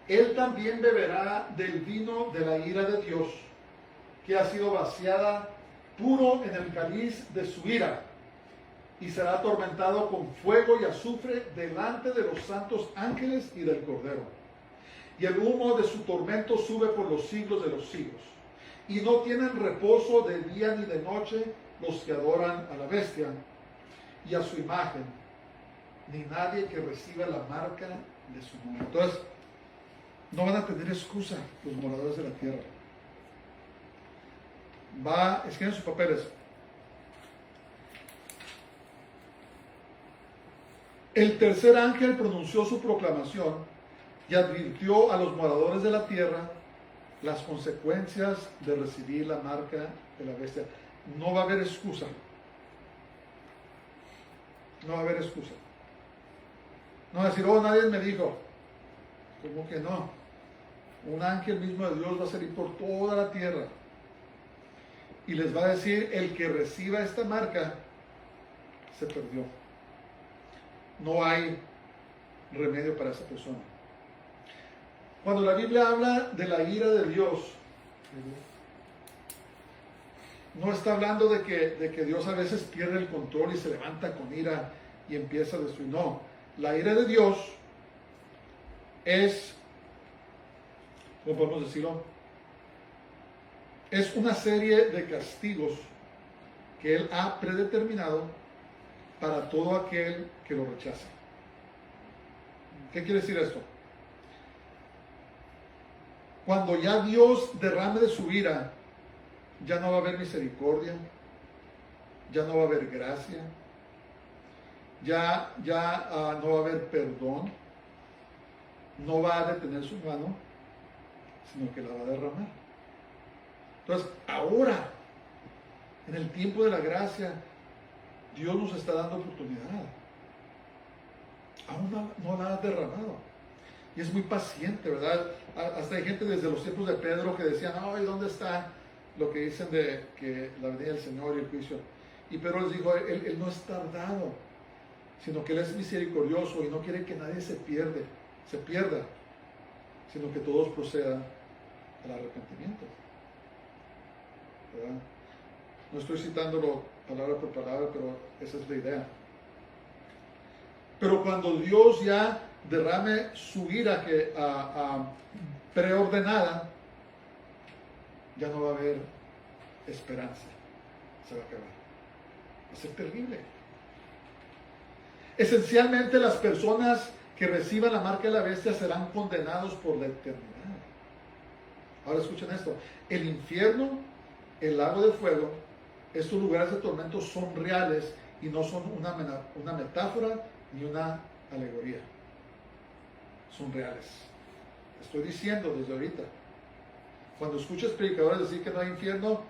S1: él también beberá del vino de la ira de Dios, que ha sido vaciada puro en el cáliz de su ira, y será atormentado con fuego y azufre delante de los santos ángeles y del Cordero. Y el humo de su tormento sube por los siglos de los siglos. Y no tienen reposo de día ni de noche los que adoran a la bestia y a su imagen, ni nadie que reciba la marca de su nombre. Entonces, no van a tener excusa los moradores de la tierra. Escriben sus papeles. El tercer ángel pronunció su proclamación y advirtió a los moradores de la tierra las consecuencias de recibir la marca de la bestia. No va a haber excusa. No va a haber excusa. No va a decir: oh, nadie me dijo. ¿Cómo que no? Un ángel mismo de Dios va a salir por toda la tierra y les va a decir: el que reciba esta marca se perdió. No hay remedio para esa persona. Cuando la Biblia habla de la ira de Dios, no está hablando de que Dios a veces pierde el control y se levanta con ira y empieza a destruir. No, la ira de Dios es, ¿cómo podemos decirlo? Es una serie de castigos que Él ha predeterminado para todo aquel que lo rechaza. ¿Qué quiere decir esto? Cuando ya Dios derrame de su ira, ya no va a haber misericordia, ya no va a haber gracia, ya no va a haber perdón, no va a detener su mano, sino que la va a derramar. Entonces, ahora, en el tiempo de la gracia, Dios nos está dando oportunidad. Aún no la ha derramado. y es muy paciente, ¿verdad? Hasta hay gente desde los tiempos de Pedro que decían, ay, ¿dónde está lo que dicen de que la venida del Señor y el juicio? Y Pedro les dijo, él no es tardado, sino que Él es misericordioso y no quiere que nadie se pierda, sino que todos procedan al arrepentimiento, ¿verdad? No estoy citándolo palabra por palabra, pero esa es la idea. Pero cuando Dios ya derrame su ira preordenada, ya no va a haber esperanza, se va a acabar. Va a ser terrible. Esencialmente, las personas que reciban la marca de la bestia serán condenados por la eternidad. Ahora escuchen esto: el infierno, el lago de fuego, estos lugares de tormento son reales y no son una metáfora ni una alegoría. Son reales. Estoy diciendo desde ahorita, cuando escuches predicadores decir que no hay infierno,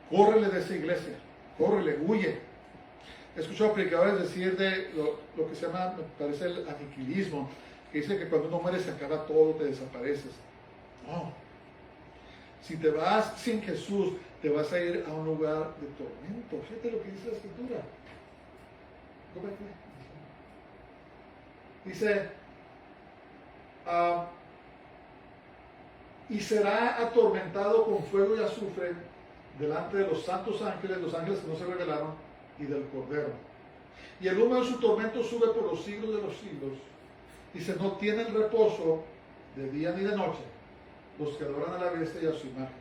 S1: córrele de esa iglesia, córrele, huye. He escuchado predicadores decir de lo que se llama, me parece, el aniquilismo, que dice que cuando uno muere se acaba todo, te desapareces. No. Si te vas sin Jesús, te vas a ir a un lugar de tormento. Fíjate lo que dice la Escritura. Dice, y será atormentado con fuego y azufre delante de los santos ángeles, los ángeles que no se revelaron, y del Cordero. Y el humo de su tormento sube por los siglos de los siglos. Dice, no tienen reposo de día ni de noche los que adoran a la bestia y a su imagen.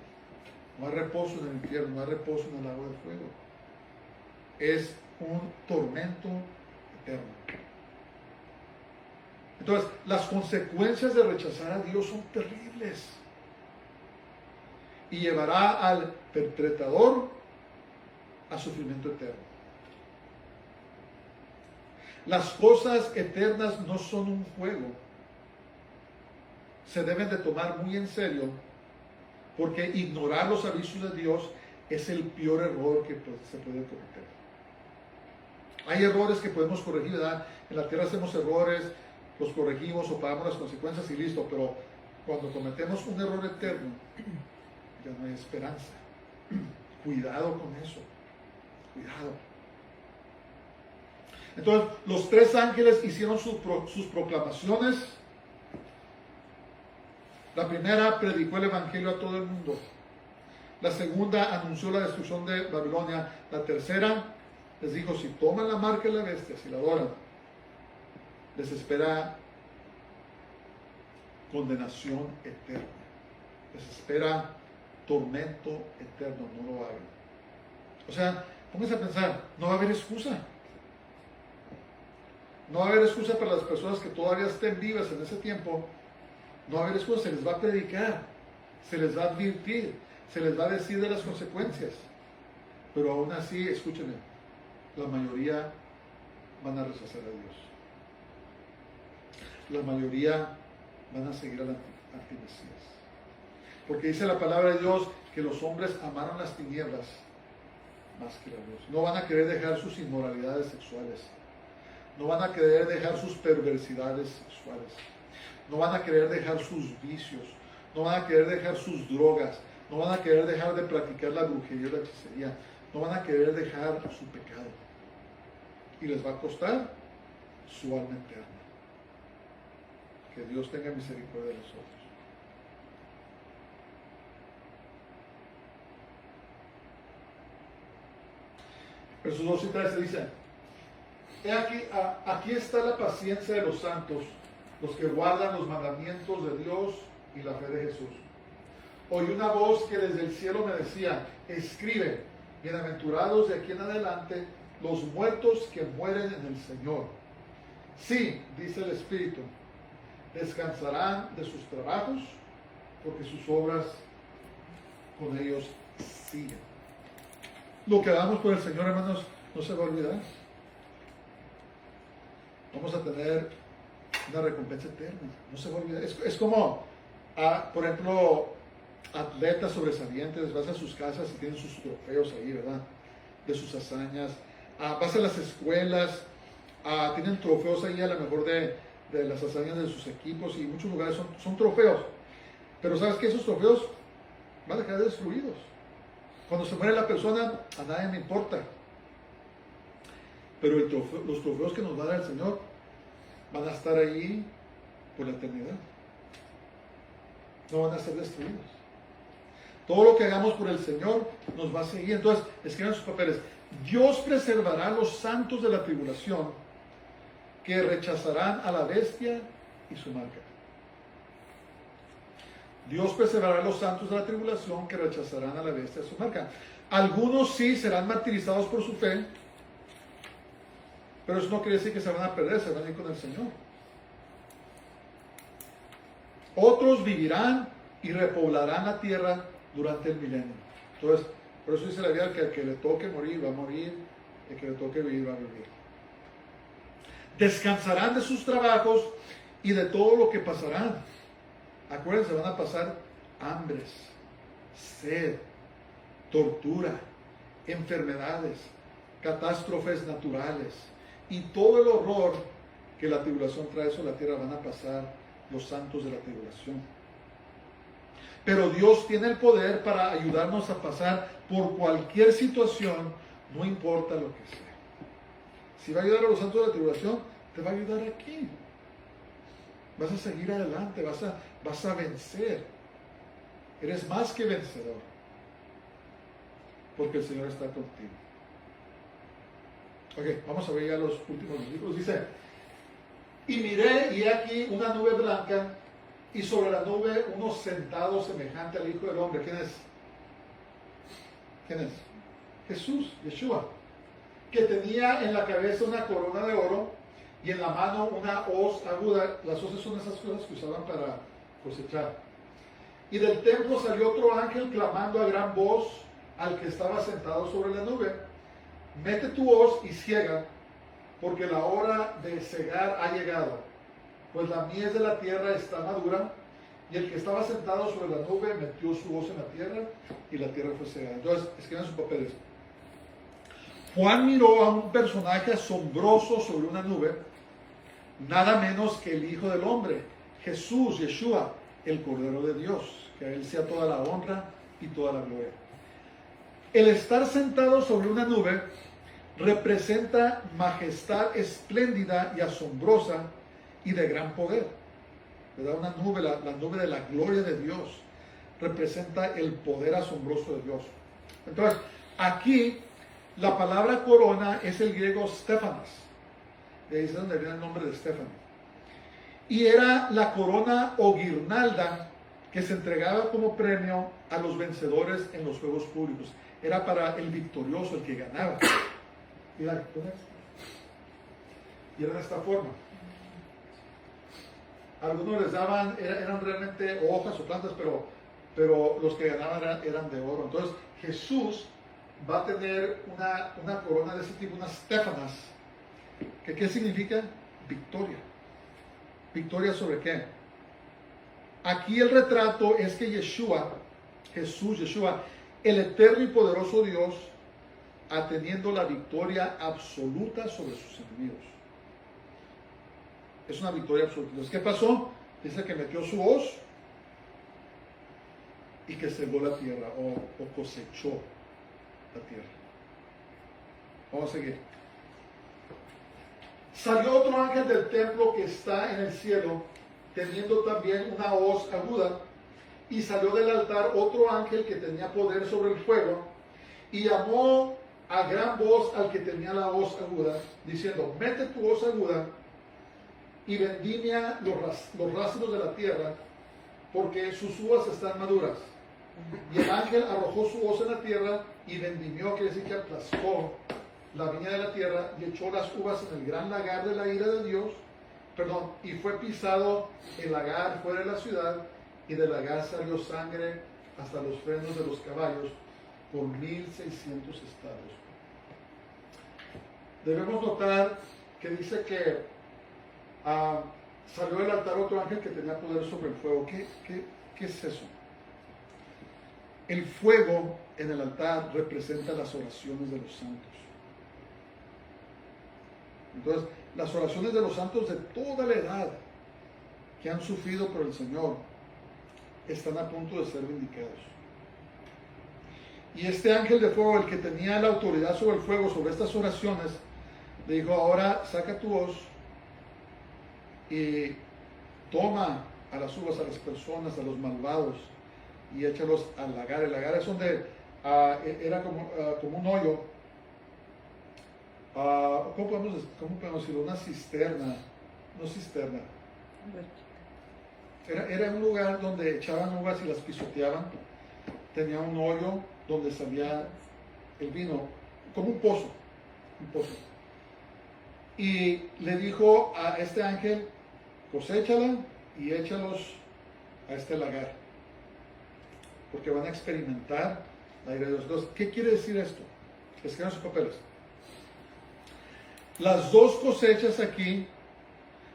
S1: No hay reposo en el infierno, no hay reposo en el lago de fuego. Es un tormento eterno. Entonces, las consecuencias de rechazar a Dios son terribles. Y llevará al perpetrador a sufrimiento eterno. Las cosas eternas no son un juego. Se deben de tomar muy en serio, porque ignorar los avisos de Dios es el peor error que se puede cometer. Hay errores que podemos corregir, ¿verdad? En la tierra hacemos errores, los corregimos o pagamos las consecuencias y listo, pero cuando cometemos un error eterno, ya no hay esperanza. Cuidado con eso. Cuidado. Entonces, los tres ángeles hicieron sus proclamaciones. La primera predicó el evangelio a todo el mundo. La segunda anunció la destrucción de Babilonia. La tercera les dijo, si toman la marca de la bestia, si la adoran, les espera condenación eterna. Les espera tormento eterno, no lo hagan. O sea, pónganse a pensar, no va a haber excusa. No va a haber excusa para las personas que todavía estén vivas en ese tiempo. No va a haber excusa, se les va a predicar, se les va a advertir, se les va a decir de las consecuencias. Pero aún así, escúchenme, la mayoría van a rechazar a Dios. La mayoría van a seguir al antimesías. Porque dice la palabra de Dios que los hombres amaron las tinieblas más que la luz. No van a querer dejar sus inmoralidades sexuales. No van a querer dejar sus perversidades sexuales. No van a querer dejar sus vicios. No van a querer dejar sus drogas. No van a querer dejar de practicar la brujería y la hechicería. No van a querer dejar su pecado. Y les va a costar su alma eterna. Que Dios tenga misericordia de nosotros. Versos 2 y 3 dice: aquí está la paciencia de los santos, los que guardan los mandamientos de Dios y la fe de Jesús. Oí una voz que desde el cielo me decía: escribe, bienaventurados de aquí en adelante los muertos que mueren en el Señor. Sí, dice el Espíritu, descansarán de sus trabajos, porque sus obras con ellos siguen. Lo que hagamos por el Señor, hermanos, no se va a olvidar. Vamos a tener una recompensa eterna, no se va a olvidar. Es como, por ejemplo, atletas sobresalientes, vas a sus casas y tienen sus trofeos ahí, ¿verdad? De sus hazañas. Vas a las escuelas, tienen trofeos ahí a lo mejor de de las hazañas de sus equipos, y en muchos lugares son trofeos. Pero ¿sabes qué? Esos trofeos van a quedar destruidos. Cuando se muere la persona, a nadie me importa. Pero los trofeos que nos va a dar el Señor van a estar ahí por la eternidad. No van a ser destruidos. Todo lo que hagamos por el Señor nos va a seguir. Entonces, escriban sus papeles. Dios preservará a los santos de la tribulación que rechazarán a la bestia y su marca. Dios preservará a los santos de la tribulación que rechazarán a la bestia y su marca. Algunos sí serán martirizados por su fe, pero eso no quiere decir que se van a perder, se van a ir con el Señor. Otros vivirán y repoblarán la tierra durante el milenio. Entonces, por eso dice la Biblia que al que le toque morir va a morir, el que le toque vivir va a vivir. Descansarán de sus trabajos y de todo lo que pasarán. Acuérdense, van a pasar hambres, sed, tortura, enfermedades, catástrofes naturales y todo el horror que la tribulación trae sobre la tierra van a pasar los santos de la tribulación. Pero Dios tiene el poder para ayudarnos a pasar por cualquier situación, no importa lo que sea. Si va a ayudar a los santos de la tribulación, te va a ayudar aquí. Vas a seguir adelante, vas a vencer. Eres más que vencedor, porque el Señor está contigo. Ok, vamos a ver ya los últimos versículos. Dice: y miré, y aquí una nube blanca, y sobre la nube uno sentado semejante al Hijo del Hombre. ¿Quién es? ¿Quién es? Jesús, Yeshua, que tenía en la cabeza una corona de oro y en la mano una hoz aguda. Las hoces son esas cosas que usaban para cosechar. Y del templo salió otro ángel clamando a gran voz al que estaba sentado sobre la nube: mete tu hoz y ciega, porque la hora de cegar ha llegado, pues la mies de la tierra está madura. Y el que estaba sentado sobre la nube metió su hoz en la tierra, y la tierra fue cegada. Entonces, escriban sus papeles. Juan miró a un personaje asombroso sobre una nube, nada menos que el Hijo del Hombre, Jesús, Yeshua, el Cordero de Dios. Que a Él sea toda la honra y toda la gloria. El estar sentado sobre una nube representa majestad espléndida y asombrosa y de gran poder. ¿Verdad? Una nube, la nube de la gloria de Dios, representa el poder asombroso de Dios. Entonces, aquí la palabra corona es el griego Stefanas. De ahí es donde viene el nombre de Stefano. Y era la corona o guirnalda que se entregaba como premio a los vencedores en los juegos públicos. Era para el victorioso, el que ganaba. Y era de esta forma. Algunos les daban, eran realmente hojas o plantas, pero los que ganaban eran de oro. Entonces Jesús va a tener una corona de ese tipo, una Stefanas. ¿Qué significa? Victoria. ¿Victoria sobre qué? Aquí el retrato es que Yeshua, Jesús, Yeshua, el eterno y poderoso Dios, ha tenido la victoria absoluta sobre sus enemigos. Es una victoria absoluta. Entonces, ¿qué pasó? Dice que metió su hoz y que cegó la tierra o cosechó la tierra. Vamos a seguir. Salió otro ángel del templo que está en el cielo, teniendo también una hoz aguda, y salió del altar otro ángel que tenía poder sobre el fuego, y llamó a gran voz al que tenía la hoz aguda, diciendo: mete tu hoz aguda y vendimia los rastros de la tierra, porque sus uvas están maduras. Y el ángel arrojó su hoz en la tierra y vendimió, quiere decir que aplastó la viña de la tierra y echó las uvas en el gran lagar de la ira de Dios, y fue pisado el lagar fuera de la ciudad, y del lagar salió sangre hasta los frenos de los caballos por 1600 estadios. Debemos notar que dice que salió del altar otro ángel que tenía poder sobre el fuego. ¿Qué es eso? El fuego en el altar representa las oraciones de los santos. Entonces, las oraciones de los santos de toda la edad que han sufrido por el Señor están a punto de ser vindicados. Y este ángel de fuego, el que tenía la autoridad sobre el fuego, sobre estas oraciones, le dijo: ahora saca tu hoz y toma a las uvas, a las personas, a los malvados, y échalos al lagar. El lagar es donde era como un hoyo, ¿cómo podemos decirlo? Una cisterna, no cisterna. Era un lugar donde echaban uvas y las pisoteaban. Tenía un hoyo donde salía el vino, como un pozo. Y le dijo a este ángel: coséchala y échalos a este lagar, porque van a experimentar la ira de Dios. Entonces, ¿qué quiere decir esto? Escriban sus papeles. Las dos cosechas aquí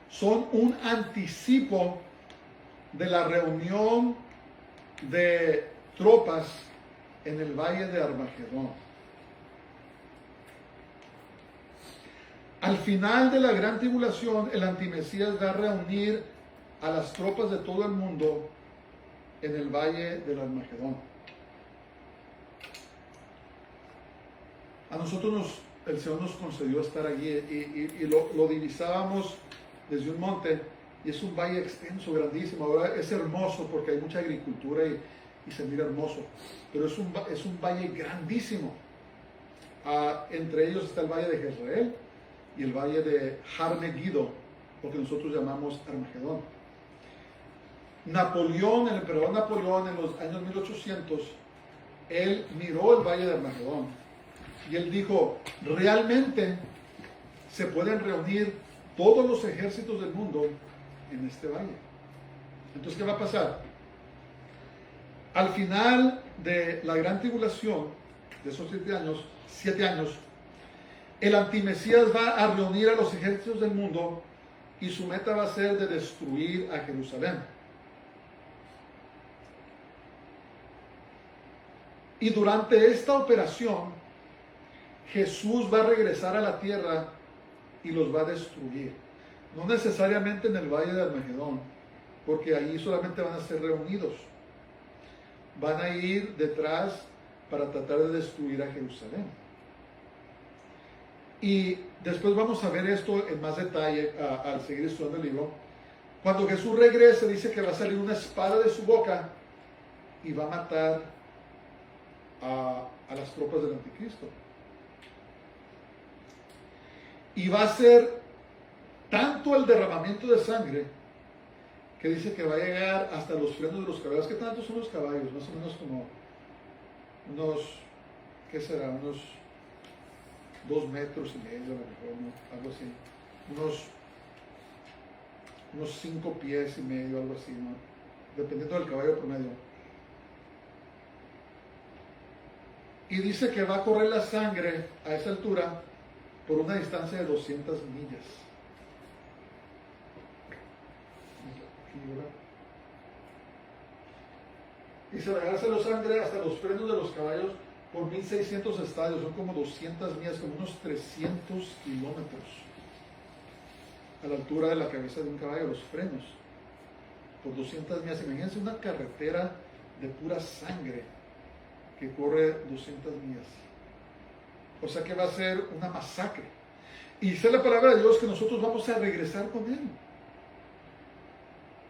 S1: son un anticipo de la reunión de tropas en el valle de Armagedón. Al final de la gran tribulación, el antimesías va a reunir a las tropas de todo el mundo en el valle del Armagedón. A nosotros el Señor nos concedió estar allí y lo divisábamos desde un monte, y es un valle extenso, grandísimo. Ahora es hermoso porque hay mucha agricultura y se mira hermoso, pero es un valle grandísimo. Entre ellos está el valle de Jezreel y el valle de Har Megiddo, lo que nosotros llamamos Armagedón. Napoleón, el emperador Napoleón, en los años 1800, él miró el valle de Armagedón y él dijo: realmente se pueden reunir todos los ejércitos del mundo en este valle. Entonces, ¿qué va a pasar? Al final de la gran tribulación, de esos 7 años, el antimesías va a reunir a los ejércitos del mundo y su meta va a ser de destruir a Jerusalén. Y durante esta operación, Jesús va a regresar a la tierra y los va a destruir. No necesariamente en el valle de Armagedón, porque ahí solamente van a ser reunidos. Van a ir detrás para tratar de destruir a Jerusalén. Y después vamos a ver esto en más detalle al seguir estudiando el libro. Cuando Jesús regrese, dice que va a salir una espada de su boca y va a matar a las tropas del anticristo. Y va a ser tanto el derramamiento de sangre que dice que va a llegar hasta los frenos de los caballos. ¿Qué tanto son los caballos? Más o menos como unos, ¿qué será? Unos 2 metros y medio, a lo mejor, ¿no? Algo así. Unos 5 pies y medio, algo así, ¿no? Dependiendo del caballo promedio. Y dice que va a correr la sangre a esa altura por una distancia de 200 millas. Y se regresa la sangre hasta los frenos de los caballos por 1600 estadios, son como 200 millas, como unos 300 kilómetros a la altura de la cabeza de un caballo, los frenos, por 200 millas. Imagínense una carretera de pura sangre que corre 200 millas. O sea que va a ser una masacre. Y dice la palabra de Dios que nosotros vamos a regresar con Él.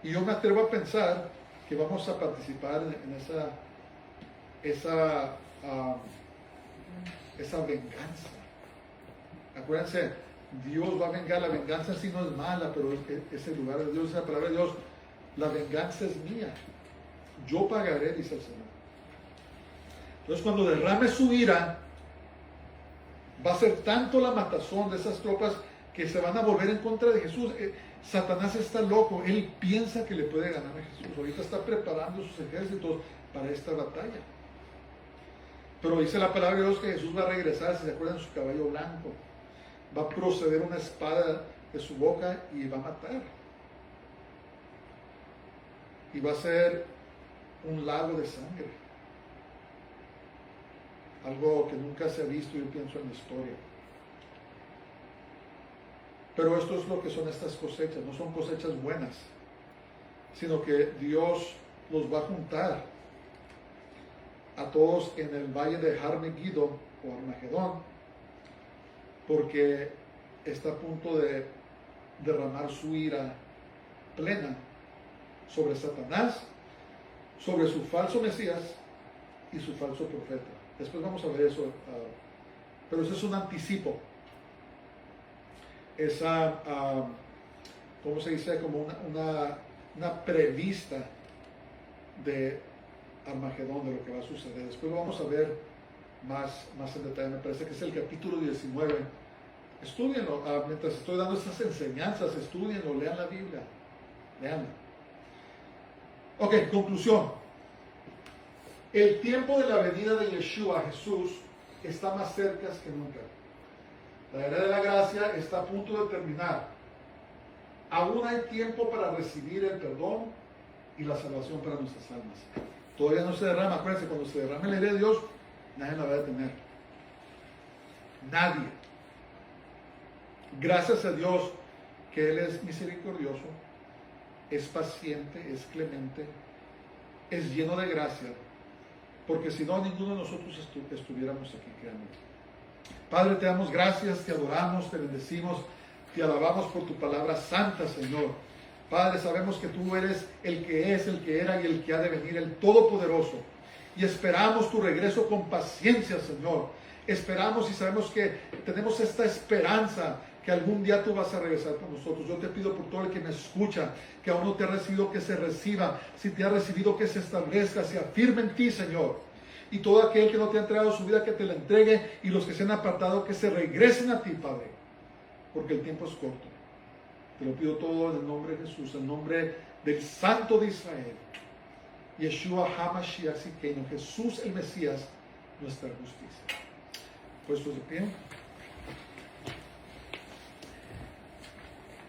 S1: Y yo me atrevo a pensar que vamos a participar en esa venganza. Acuérdense, Dios va a vengar. La venganza sí no es mala, pero es el lugar de Dios, es la palabra de Dios. La venganza es mía. Yo pagaré, dice el Señor. Entonces, cuando derrame su ira, va a ser tanto la matazón de esas tropas que se van a volver en contra de Jesús. Satanás está loco, él piensa que le puede ganar a Jesús. Ahorita está preparando sus ejércitos para esta batalla. Pero dice la palabra de Dios que Jesús va a regresar, si se acuerdan, su caballo blanco. Va a proceder una espada de su boca y va a matar. Y va a ser un lago de sangre. Algo que nunca se ha visto, yo pienso, en la historia. Pero esto es lo que son estas cosechas, no son cosechas buenas. sino que Dios los va a juntar a todos en el valle de Armagedón o Armagedón, porque está a punto de derramar su ira plena sobre Satanás, sobre su falso Mesías y su falso profeta. Después vamos a ver eso, pero eso es un anticipo. Esa, ¿cómo se dice? Como una prevista de Armagedón, de lo que va a suceder. Después lo vamos a ver más en detalle. Me parece que es el capítulo 19. Estudienlo, mientras estoy dando estas enseñanzas, estudienlo, lean la Biblia, leanla. Ok, conclusión. El tiempo de la venida de Yeshua, Jesús, está más cerca que nunca. La era de la gracia está a punto de terminar. Aún hay tiempo para recibir el perdón y la salvación para nuestras almas. Todavía no se derrama. Acuérdense, cuando se derrame la ira de Dios, nadie la va a detener. Nadie. Gracias a Dios que Él es misericordioso, es paciente, es clemente, es lleno de gracia, porque si no, ninguno de nosotros estuviéramos aquí, créanme. Padre, te damos gracias, te adoramos, te bendecimos, te alabamos por tu palabra santa, Señor. Padre, sabemos que tú eres el que es, el que era y el que ha de venir, el Todopoderoso. Y esperamos tu regreso con paciencia, Señor. Esperamos y sabemos que tenemos esta esperanza que algún día tú vas a regresar por nosotros. Yo te pido por todo el que me escucha, que aún no te ha recibido, que se reciba. Si te ha recibido, que se establezca, se afirme en ti, Señor. Y todo aquel que no te ha entregado su vida, que te la entregue. Y los que se han apartado, que se regresen a ti, Padre. Porque el tiempo es corto. Te lo pido todo en el nombre de Jesús, en el nombre del Santo de Israel. Yeshua HaMashiach Tzidkeinu, Jesús el Mesías, nuestra justicia. Puestos de pie.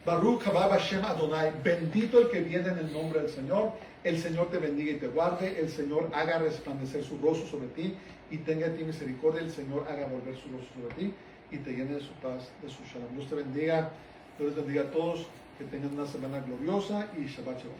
S1: Baruch haba Hashem Adonai, bendito el que viene en el nombre del Señor. El Señor te bendiga y te guarde. El Señor haga resplandecer su rostro sobre ti y tenga de ti misericordia. El Señor haga volver su rostro sobre ti y te llene de su paz, de su shalom. Dios te bendiga. Dios les bendiga a todos. Que tengan una semana gloriosa y Shabbat Shalom.